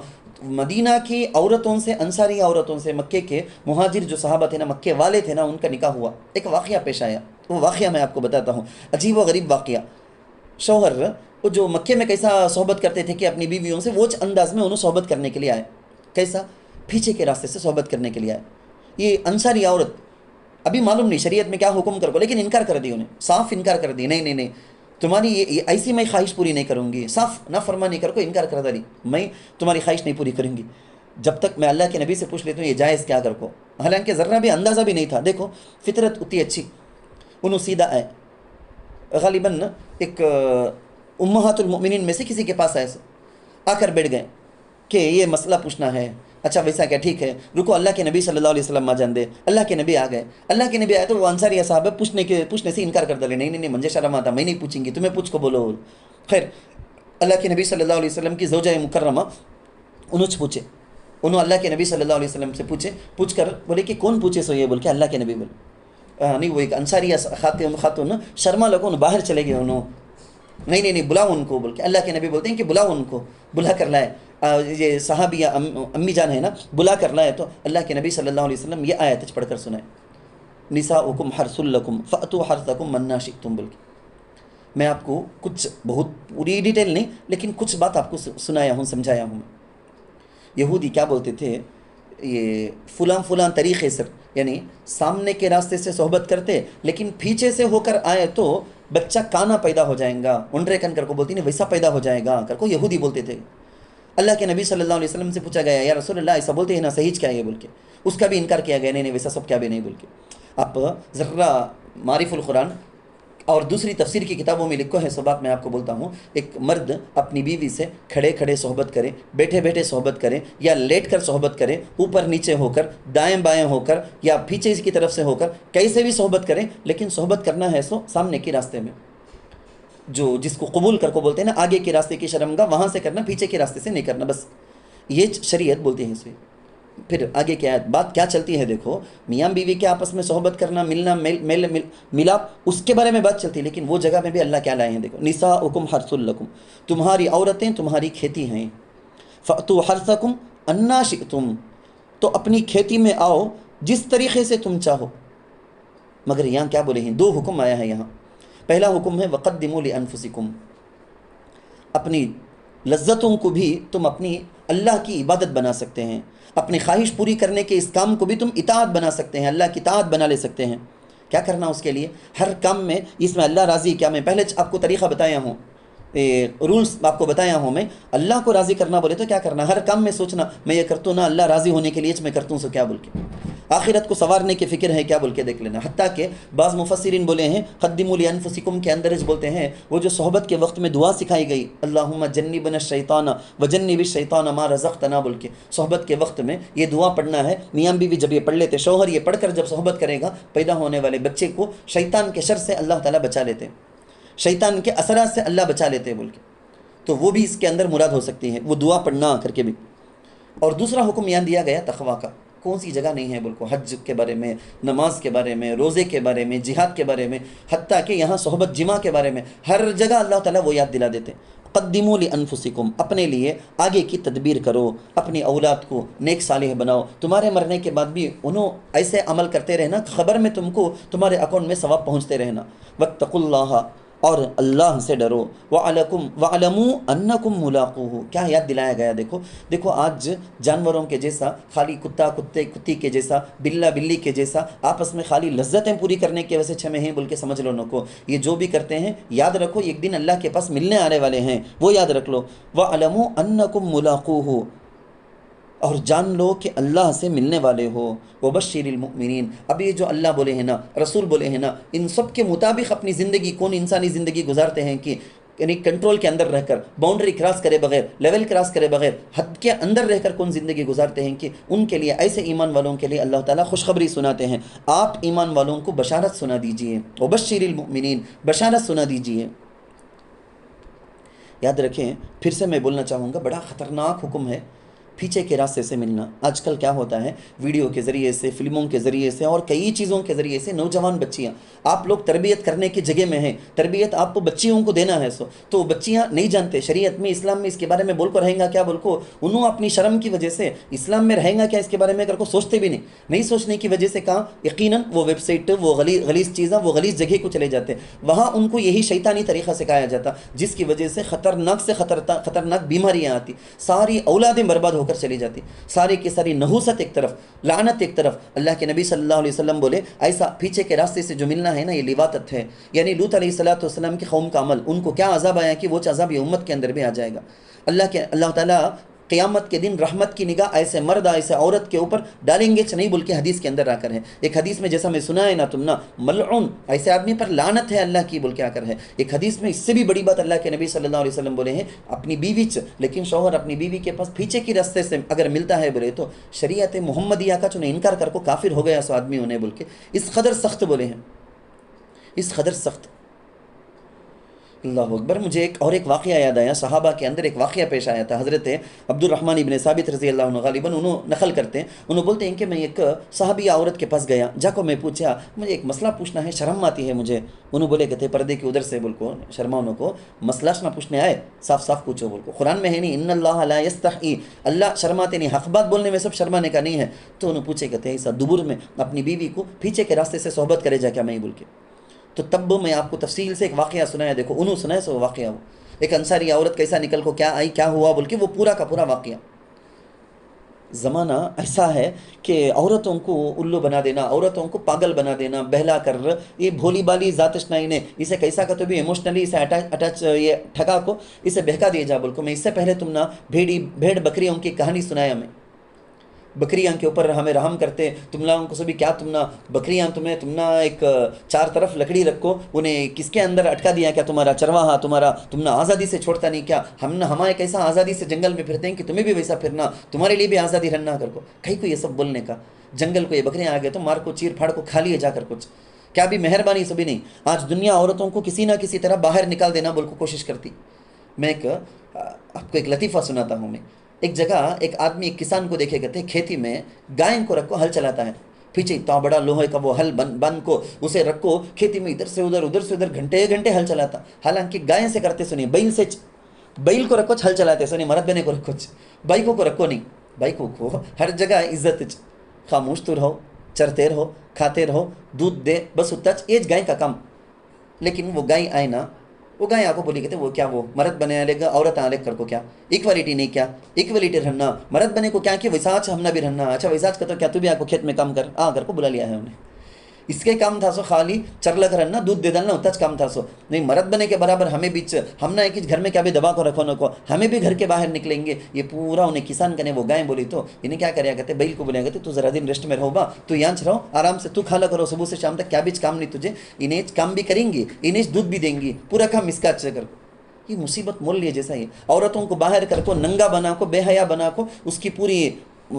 مدینہ کی عورتوں سے، انصاری عورتوں سے، مکے کے مہاجر جو صحابہ تھے نا، مکے والے تھے نا، ان کا نکاح ہوا. ایک واقعہ پیش آیا، وہ واقعہ میں آپ کو بتاتا ہوں، عجیب و غریب واقعہ. شوہر وہ جو مکے میں کیسا صحبت کرتے تھے کہ اپنی بیویوں سے وہ انداز میں انہوں صحبت کرنے کے لیے آئے. کیسا؟ پیچھے کے راستے سے صحبت کرنے کے لیے آئے. یہ انصاری عورت، ابھی معلوم نہیں شریعت میں کیا حکم کر کو، لیکن انکار کر دی، انہیں صاف انکار کر دی. نہیں تمہاری یہ ایسی میں خواہش پوری نہیں کروں گی. صاف نافرمانی کر کو انکار کر دی، میں تمہاری خواہش نہیں پوری کروں گی جب تک میں اللہ کے نبی سے پوچھ لیتا ہوں یہ جائز کیا کر کو. حالانکہ ذرہ بھی اندازہ بھی نہیں تھا. دیکھو فطرت اتنی اچھی. انہوں سیدھا آئے، غالباً ایک امہات المؤمنین میں سے کسی کے پاس آ کر بیٹھ گئے کہ یہ مسئلہ پوچھنا ہے. اچھا ویسا کیا، ٹھیک ہے رکو، اللہ کے نبی صلی اللہ علیہ وسلم جان دے. اللہ کے نبی آ گئے. اللہ کے نبی آئے تو وہ انصاری صاحب پوچھنے سے انکار کر ڈالے. نہیں مجھے شرم آتا، میں نہیں پوچھیں گی، تمہیں پوچھ کو بولو. خیر اللہ کے نبی صلی اللہ علیہ وسلم کی زوجہ مکرمہ انہوں پوچھے، انہوں اللہ کے نبی صلی اللہ علیہ وسلم سے پوچھ کر بولے کہ کون پوچھے سو یہ بول کے اللہ کے نبی بولے. نہیں وہ ایک انصاری خاتون شرما لگو باہر چلے گئے. انہوں نہیں بلاؤ ان کو بول کے. اللہ کے نبی بولتے ہیں کہ بلاؤ ان کو، بلا کر لائے. یہ صحابیہ امی جان ہے نا، بلا کر لائے. تو اللہ کے نبی صلی اللہ علیہ وسلم یہ آیت پڑھ کر سنائے، نساؤکم حرث لکم فأتوا حرثکم من شئتم بول کے. میں آپ کو کچھ بہت پوری ڈیٹیل نہیں لیکن کچھ بات آپ کو سنایا ہوں، سمجھایا ہوں. یہودی کیا بولتے تھے، یہ فلاں طریقے سے، یعنی سامنے کے راستے سے صحبت کرتے لیکن پیچھے سے ہو کر آئے تو بچہ کانا پیدا ہو جائیں گا، انڈرے کن کر کو بولتی نہیں ویسا پیدا ہو جائے گا کر کو یہودی بولتے تھے. اللہ کے نبی صلی اللہ علیہ وسلم سے پوچھا گیا یا رسول اللہ ایسا بولتے ہیں نا، صحیح کیا یہ بول کے. اس کا بھی انکار کیا گیا، نہیں ویسا سب کیا بھی نہیں بول کے. آپ ذرا معرف القرآن اور دوسری تفسیر کی کتابوں میں لکھو ہے سو بات میں آپ کو بولتا ہوں. ایک مرد اپنی بیوی سے کھڑے صحبت کرے، بیٹھے صحبت کرے، یا لیٹ کر صحبت کرے، اوپر نیچے ہو کر، دائیں بائیں ہو کر، یا پیچھے کی طرف سے ہو کر، کیسے بھی صحبت کریں، لیکن صحبت کرنا ہے سو سامنے کے راستے میں، جو جس کو قبول کر کو بولتے ہیں نا، آگے کے راستے کی شرمگاہ وہاں سے کرنا، پیچھے کے راستے سے نہیں کرنا. بس یہ شریعت بولتی ہے اسے. پھر آگے کیا بات کیا چلتی ہے، دیکھو میاں بیوی کے آپس میں صحبت کرنا، ملنا، ملاپ، اس کے بارے میں بات چلتی ہے. لیکن وہ جگہ میں بھی اللہ کیا لائے ہیں، دیکھو نساؤکم حرث لکم، تمہاری عورتیں تمہاری کھیتی ہیں. فأتوا حرثکم انا شئتم، تو اپنی کھیتی میں آؤ جس طریقے سے تم چاہو. مگر یہاں کیا بولے ہیں، دو حکم آیا ہے یہاں. پہلا حکم ہے وقدموا لانفسکم، اپنی لذتوں کو بھی تم اپنی اللہ کی عبادت بنا سکتے ہیں، اپنی خواہش پوری کرنے کے اس کام کو بھی تم اطاعت بنا سکتے ہیں، اللہ کی اطاعت بنا لے سکتے ہیں. کیا کرنا اس کے لیے، ہر کام میں اس میں اللہ راضی کیا، میں پہلے آپ کو طریقہ بتایا ہوں، رولز آپ کو بتایا ہوں. میں اللہ کو راضی کرنا بولے تو کیا کرنا، ہر کام میں سوچنا میں یہ کرتا ہوں نا اللہ راضی ہونے کے لیے میں کرتا ہوں سو کیا بول کے. آخرت کو سنوارنے کی فکر ہے کیا بول کے دیکھ لینا. حتیٰ کہ بعض مفسرین بولے ہیں قدموا لانفسکم کے اندر بولتے ہیں وہ جو صحبت کے وقت میں دعا سکھائی گئی اللہم جنبنا الشیطان وجنب الشیطان ما رزقتنا بول کے، صحبت کے وقت میں یہ دعا پڑھنا ہے. میاں بیوی جب یہ پڑھ لیتے، شوہر یہ پڑھ کر جب صحبت کرے گا، پیدا ہونے والے بچے کو شیطان کے شر سے اللہ تعالیٰ بچا لیتے ہیں، شیطان کے اثرات سے اللہ بچا لیتے ہیں بول کے. تو وہ بھی اس کے اندر مراد ہو سکتی ہے، وہ دعا پڑھنا کر کے بھی. اور دوسرا حکم یہاں دیا گیا تقویٰ کا. کون سی جگہ نہیں ہے بالکل، حج کے بارے میں، نماز کے بارے میں، روزے کے بارے میں، جہاد کے بارے میں، حتیٰ کہ یہاں صحبت جماع کے بارے میں، ہر جگہ اللہ تعالیٰ وہ یاد دلا دیتے ہیں. قدموا لانفسکم، اپنے لیے آگے کی تدبیر کرو، اپنی اولاد کو نیک صالح بناؤ. تمہارے مرنے کے بعد بھی انہوں ایسے عمل کرتے رہنا، خبر میں تم کو تمہارے اکاؤنٹ میں ثواب پہنچتے رہنا. واتقوا اللہ، اور اللہ سے ڈرو. وَعَلَمُوا أَنَّكُمْ مُلَاقُوهُ، کیا یاد دلایا گیا. دیکھو آج جانوروں کے جیسا، خالی کتا کتی کے جیسا، بلا بلی کے جیسا آپس میں خالی لذتیں پوری کرنے کے وجہ سے چھمے ہیں بول کے سمجھ لو. کو یہ جو بھی کرتے ہیں یاد رکھو ایک دن اللہ کے پاس ملنے آنے والے ہیں، وہ یاد رکھ لو. وَعَلَمُوا أَنَّكُمْ مُلَاقُوهُ، اور جان لو کہ اللہ سے ملنے والے ہو. وبشر المؤمنین، اب یہ جو اللہ بولے ہیں نا، رسول بولے ہیں نا، ان سب کے مطابق اپنی زندگی، کون انسانی زندگی گزارتے ہیں کہ یعنی کنٹرول کے اندر رہ کر، باؤنڈری کراس کرے بغیر، لیول کراس کرے بغیر، حد کے اندر رہ کر کون زندگی گزارتے ہیں، کہ ان کے لیے، ایسے ایمان والوں کے لیے اللہ تعالیٰ خوشخبری سناتے ہیں. آپ ایمان والوں کو بشارت سنا دیجئے. وبشر المؤمنین، بشارت سنا دیجئے. یاد رکھیں، پھر سے میں بولنا چاہوں گا، بڑا خطرناک حکم ہے پیچھے کے راستے سے ملنا. آج کل کیا ہوتا ہے، ویڈیو کے ذریعے سے، فلموں کے ذریعے سے، اور کئی چیزوں کے ذریعے سے نوجوان بچیاں، آپ لوگ تربیت کرنے کی جگہ میں ہیں، تربیت آپ کو بچیوں کو دینا ہے، تو بچیاں نہیں جانتے شریعت میں، اسلام میں اس کے بارے میں بول کر رہیں گا کیا، بول کو انہوں اپنی شرم کی وجہ سے اسلام میں رہیں گا کیا اس کے بارے میں کر کو سوچتے بھی نہیں سوچنے کی وجہ سے کہاں یقیناً وہ ویب سائٹ، وہ غلیظ چیزیں، وہ غلیظ جگہ کو چلے جاتے ہیں. وہاں ان کو یہی شیطانی طریقہ سکھایا جاتا، جس کی وجہ سے خطرناک بیماریاں آتی، ساری اولادیں برباد ہو کر چلی جاتی، ساری کی ساری نحوست ایک طرف، لعنت ایک طرف. اللہ کے نبی صلی اللہ علیہ وسلم بولے ایسا پیچھے کے راستے سے جو ملنا ہے نا، یہ لواطت ہے. یعنی لوط علیہ السلام کی قوم کا عمل، ان کو کیا عذاب آیا کہ وہ عذاب یہ امت کے اندر بھی آ جائے گا. اللہ تعالیٰ قیامت کے دن رحمت کی نگاہ ایسے مرد، ایسے عورت کے اوپر ڈالیں گے نہیں بول کے حدیث کے اندر آ کر ہے. ایک حدیث میں جیسا میں سنا ہے نا، تم نا ملعون، ایسے آدمی پر لعنت ہے اللہ کی بول کے آ کر ہے. ایک حدیث میں اس سے بھی بڑی بات اللہ کے نبی صلی اللہ علیہ وسلم بولے ہیں، اپنی بیوی لیکن شوہر اپنی بیوی کے پاس پیچھے کی راستے سے اگر ملتا ہے بولے تو شریعت محمدیہ کا چنے انکار کر کو کافر ہو گیا سو آدمی انہیں بول کے، اس قدر سخت بولے ہیں، اس قدر سخت. اللہ اکبر. مجھے ایک واقعہ یاد آیا، صحابہ کے اندر ایک واقعہ پیش آیا تھا. حضرت عبد الرحمن ابن ثابت رضی اللہ عنہ غالباً انہوں نقل کرتے ہیں، انہوں بولتے ہیں کہ میں ایک صحابیہ عورت کے پاس گیا، جا کو میں پوچھا مجھے ایک مسئلہ پوچھنا ہے، شرم آتی ہے مجھے. انہوں بولے کہتے پردے کی ادھر سے بول کو شرما انہوں کو مسئلہ نہ پوچھنے آئے، صاف پوچھو بول کو. قرآن میں ہے نہیں ان اللہ لا یستحی، اللہ شرماتے نہیں، حق بات بولنے میں سب شرمانے کا نہیں ہے. تو انہوں پوچھے کہتے ایسا دبر میں اپنی بیوی کو پیچھے کے راستے سے صحبت کرے جا کیا میں بول کے. تو تب میں آپ کو تفصیل سے ایک واقعہ سنایا. دیکھو انہوں سنائے سو واقعہ، وہ ایک انصاری عورت کیسا نکل کو کیا آئی، کیا ہوا بول کے وہ پورا کا پورا واقعہ. زمانہ ایسا ہے کہ عورتوں کو الو بنا دینا، عورتوں کو پاگل بنا دینا، بہلا کر یہ بھولی بالی ذاتش نہیں نے اسے کیسا کا تو بھی ایموشنلی اسے اٹیچ یہ ٹھگا کو اسے بہکا دیا جا بول کو. میں اس سے پہلے تم نا بھیڑ بکریوں کی کہانی سنایا، میں بکریاں کے اوپر ہمیں رحم کرتے تم لوگوں کو سبھی کیا، تم نا بکریاں تم نا ایک چار طرف لکڑی رکھو، انہیں کس کے اندر اٹکا دیا کیا، تمہارا چرواہا تم نا آزادی سے چھوڑتا نہیں کیا، ہمارے کیسا آزادی سے جنگل میں پھرتے ہیں کہ تمہیں بھی ویسا پھرنا، تمہارے لیے بھی آزادی رہنا کر کو. کہیں کو یہ سب بولنے کا، جنگل کو یہ بکریاں آ گئے تو مار کو چیر پھاڑ کو کھا لیے جا کر کچھ، کیا بھی مہربانی سبھی نہیں. آج دنیا عورتوں کو کسی نہ کسی طرح باہر نکال دینا بول کو کوشش کرتی. میں آپ کو ایک لطیفہ سناتا ہوں. میں ایک جگہ ایک آدمی ایک کسان کو دیکھے گئے تھے، کھیتی میں گائیں کو رکھو ہل چلاتا ہے، پیچھے اتنا بڑا لوہے کا وہ ہل بن کو اسے رکھو کھیتی میں ادھر سے ادھر گھنٹے ہل چلاتا. حالانکہ گائیں سے کرتے سنیے، بیل کو رکھو ہل چلاتے سنیے، مرد بنے کو رکھو، بائکوں کو رکھو نہیں، بائکوں کو ہر جگہ عزت خاموش تو رہو، چرتے رہو، کھاتے رہو، دودھ دے، بس اتنا ایج گائے کا کام. لیکن وہ گائے آئے نا، وہ گائے آپ کو بولی کہتے وہ کیا وہ مرد بنے لے گا عورت آنے کر کو کیا ایکوالٹی نہیں، کیا ایکوالٹی رہنا، مرد بنے کو کیا کہ ویساچ ہم نہ بھی رہنا. اچھا ویساچ کا تو کیا تو بھی آپ کو کھیت میں کام کر کر کو بلا لیا ہے انہیں. اس کے کام تھا سو خالی چرلا کرنا دودھ دے ڈالنا اتنا کام تھا سو نہیں مرد بنے کے برابر ہمیں بیچ ہم نہ کہ گھر میں کیا بھی دبا کو رکھو نہ کو ہمیں بھی گھر کے باہر نکلیں گے یہ پورا انہیں کسان کرنے وہ گائیں بولی تو انہیں کیا کریا کرتے بیل کو بولے گا تو ذرا دن ریسٹ میں رہو با تو یہاں رہو آرام سے تو کھالا کرو صبح سے شام تک کیا بھی کام نہیں تجھے انہیں کام بھی کریں گی انہیں دودھ بھی دیں گی پورا کام اس کا اچھا کر یہ مصیبت مول لیے جیسا ہی عورتوں کو باہر کر کو ننگا بنا کو بے حیا بنا کو اس کی پوری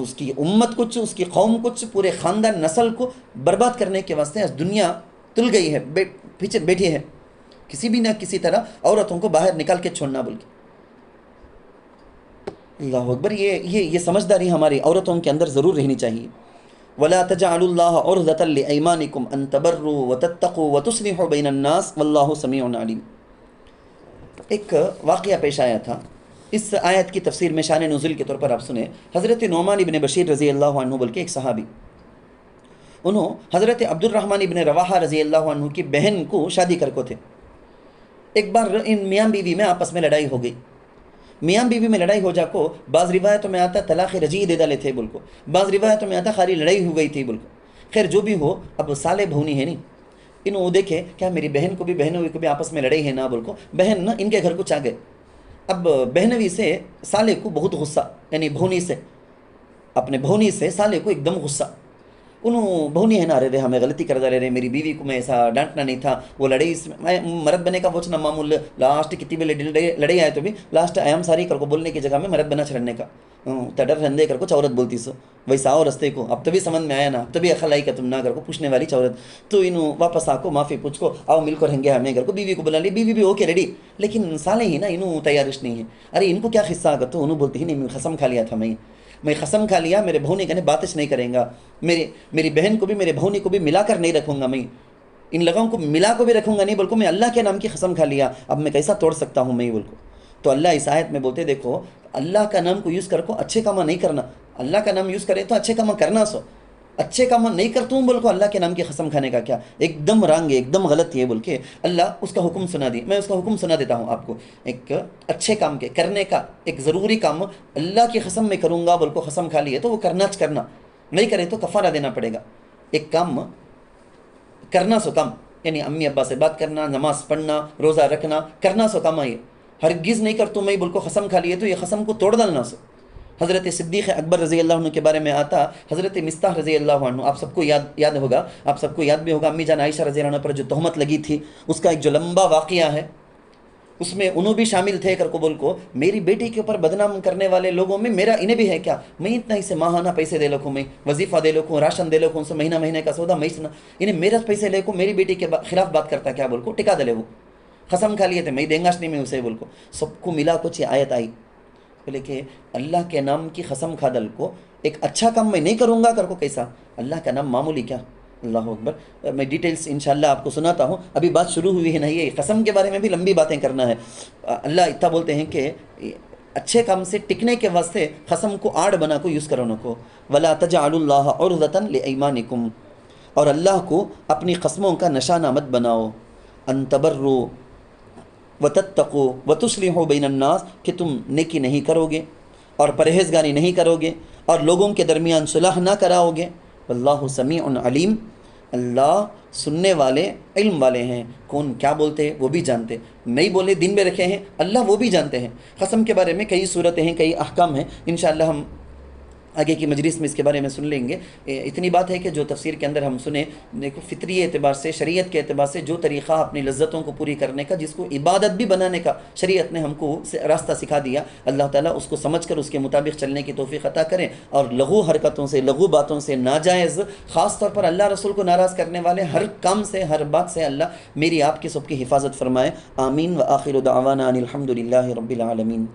اس کی امت کچھ اس کی قوم کچھ پورے خاندان نسل کو برباد کرنے کے واسطے دنیا تل گئی ہے پیچھے بیٹھی ہے کسی بھی نہ کسی طرح عورتوں کو باہر نکال کے چھوڑنا بول کے اللہ اکبر یہ سمجھداری ہماری عورتوں کے اندر ضرور رہنی چاہیے ولا تجعلوا الله عرضة لأيمانكم ان تبروا وتتقوا وتصلحوا بين الناس والله سميع عليم. ایک واقعہ پیش آیا تھا اس آیت کی تفسیر میں شان نزول کے طور پر آپ سنیں. حضرت نعمان ابن بشیر رضی اللہ عنہ بلکہ ایک صحابی انہوں حضرت عبد الرحمن ابن رواحہ رضی اللہ عنہ کی بہن کو شادی کر کو تھے. ایک بار ان میاں بیوی میں آپس میں لڑائی ہو گئی. میاں بیوی میں لڑائی ہو جا کو بعض روایتوں میں آتا طلاق رجعی دے ڈالے تھے بول کو, بعض روایتوں میں آتا خالی لڑائی ہو گئی تھی بول کو. خیر جو بھی ہو اب سالے بھونی ہے نہیں انہوں دیکھے کیا میری بہن کو بھی بہنوئی کو بھی آپس میں لڑائی ہے نا بول کو. بہن ان کے گھر کو چاہ گئے. اب بہنوی سے سالے کو بہت غصہ, یعنی بھونی سے اپنے بھونی سے سالے کو ایک دم غصہ. انہوں بھونی ہے نا رہے ہمیں غلطی کر رہے میری بیوی کو میں ایسا ڈانٹنا نہیں تھا, وہ لڑائی اس میں مرد بنے کا وچنا معمول لاسٹ کتنی بھی لڑائی آئے تو بھی لاسٹ ایام ساری کر کو بولنے کی جگہ میں مرد بنا چھڑنے کا تڈر رندے کر کو چورت بولتی سو ویسا آؤ رستے کو اب تبھی سمجھ میں آیا نا اب تبھی عقل آئی کہ تم نہ کر کو پوچھنے والی چورت. تو انہوں واپس آ کو معافی پوچھ کو آؤ مل کو رہیں گے ہمیں گھر کو بیوی کو بلا لی. بیوی بھی اوکے ریڈی لیکن سالے ہی نا انہوں تیارش نہیں ہے. ارے ان کو کیا قصہ آگا تو انہوں بولتی ہی نہیں قسم کھا لیا تھا میں قسم کھا لیا میرے بھونے کہنے باتش نہیں کریں گا, میری بہن کو بھی میرے بھونے کو بھی ملا کر نہیں رکھوں گا, میں ان لگوں کو ملا کو بھی رکھوں گا نہیں بول کو. میں اللہ کے نام کی قسم کھا لیا اب میں کیسا توڑ سکتا ہوں میں بول کو. تو اللہ اس آیت میں بولتے دیکھو اللہ کا نام کو یوز کر کو اچھے کام نہیں کرنا. اللہ کا نام یوز کرے تو اچھے کام کرنا سو اچھے کام نہیں کرتا ہوں بول کو اللہ کے نام کی قسم کھانے کا کیا ایک دم رانگ ہے ایک دم غلط ہے بول کے اللہ اس کا حکم سنا دی. میں اس کا حکم سنا دیتا ہوں آپ کو. ایک اچھے کام کے کرنے کا ایک ضروری کام اللہ کی قسم میں کروں گا بول کو قسم کھا لی ہے تو وہ کرنا نہیں کرے تو کفارہ دینا پڑے گا. ایک کام کرنا سو کام یعنی امی ابا سے بات کرنا, نماز پڑھنا, روزہ رکھنا, کرنا سو کام ہے. ہرگز نہیں کرتا میں بول کو قسم کھا لیے تو یہ قسم کو توڑ ڈالنا سو. حضرت صدیق اکبر رضی اللہ عنہ کے بارے میں آتا حضرت مصطح رضی اللہ عنہ, آپ سب کو یاد ہوگا, آپ سب کو یاد بھی ہوگا امی جان عائشہ رضی اللہ عنہ پر جو تہمت لگی تھی اس کا ایک جو لمبا واقعہ ہے اس میں انہوں بھی شامل تھے کر کو بول کو میری بیٹی کے اوپر بدنام کرنے والے لوگوں میں میرا انہیں بھی ہے کیا, میں اتنا ہی سے ماہانہ پیسے دے لکھوں, میں وظیفہ دے لکھوں, راشن دے لکھوں, سے مہینے کا سودا میں سنا انہیں میرا پیسے لے کو میری بیٹی کے خلاف بات کرتا کیا بول کو ٹکا دلے وہ قسم کھا لیے تھے میں دیں گا نہیں میں اسے بول کو. سب کو ملا کچھ یہ آیت آئی بولے کہ اللہ کے نام کی قسم کھا دل کو ایک اچھا کام میں نہیں کروں گا کر کو کیسا اللہ کا نام معمولی کیا. اللہ اکبر. میں ڈیٹیلز انشاءاللہ آپ کو سناتا ہوں, ابھی بات شروع ہوئی ہے نہیں ہے, قسم کے بارے میں بھی لمبی باتیں کرنا ہے. اللہ اتنا بولتے ہیں کہ اچھے کام سے ٹکنے کے واسطے قسم کو آڑ بنا کو یوز کرو کو ولا تجعلوا الله عرضة لأيمانكم, اور اللہ کو اپنی قسموں کا نشانہ مت بناؤ. ان تبروا وتتقوا وتصلحوا بین الناس, کہ تم نیکی نہیں کرو گے اور پرہیزگاری نہیں کرو گے اور لوگوں کے درمیان صلح نہ کراؤ گے. واللہ سمیع علیم, اللہ سننے والے علم والے ہیں. کون کیا بولتے ہیں وہ بھی جانتے, نہیں بولے دن میں رکھے ہیں اللہ وہ بھی جانتے ہیں. قسم کے بارے میں کئی صورتیں ہیں, کئی احکام ہیں, انشاءاللہ ہم آگے کی مجلس میں اس کے بارے میں سن لیں گے. اتنی بات ہے کہ جو تفسیر کے اندر ہم سنیں دیکھو فطری اعتبار سے شریعت کے اعتبار سے جو طریقہ اپنی لذتوں کو پوری کرنے کا جس کو عبادت بھی بنانے کا شریعت نے ہم کو راستہ سکھا دیا, اللہ تعالیٰ اس کو سمجھ کر اس کے مطابق چلنے کی توفیق عطا کریں. اور لغو حرکتوں سے لغو باتوں سے ناجائز خاص طور پر اللہ رسول کو ناراض کرنے والے ہر کام سے ہر بات سے اللہ میری آپ کی سب کی حفاظت فرمائے. آمین. وآخر دعوانا ان الحمد للہ رب العالمین.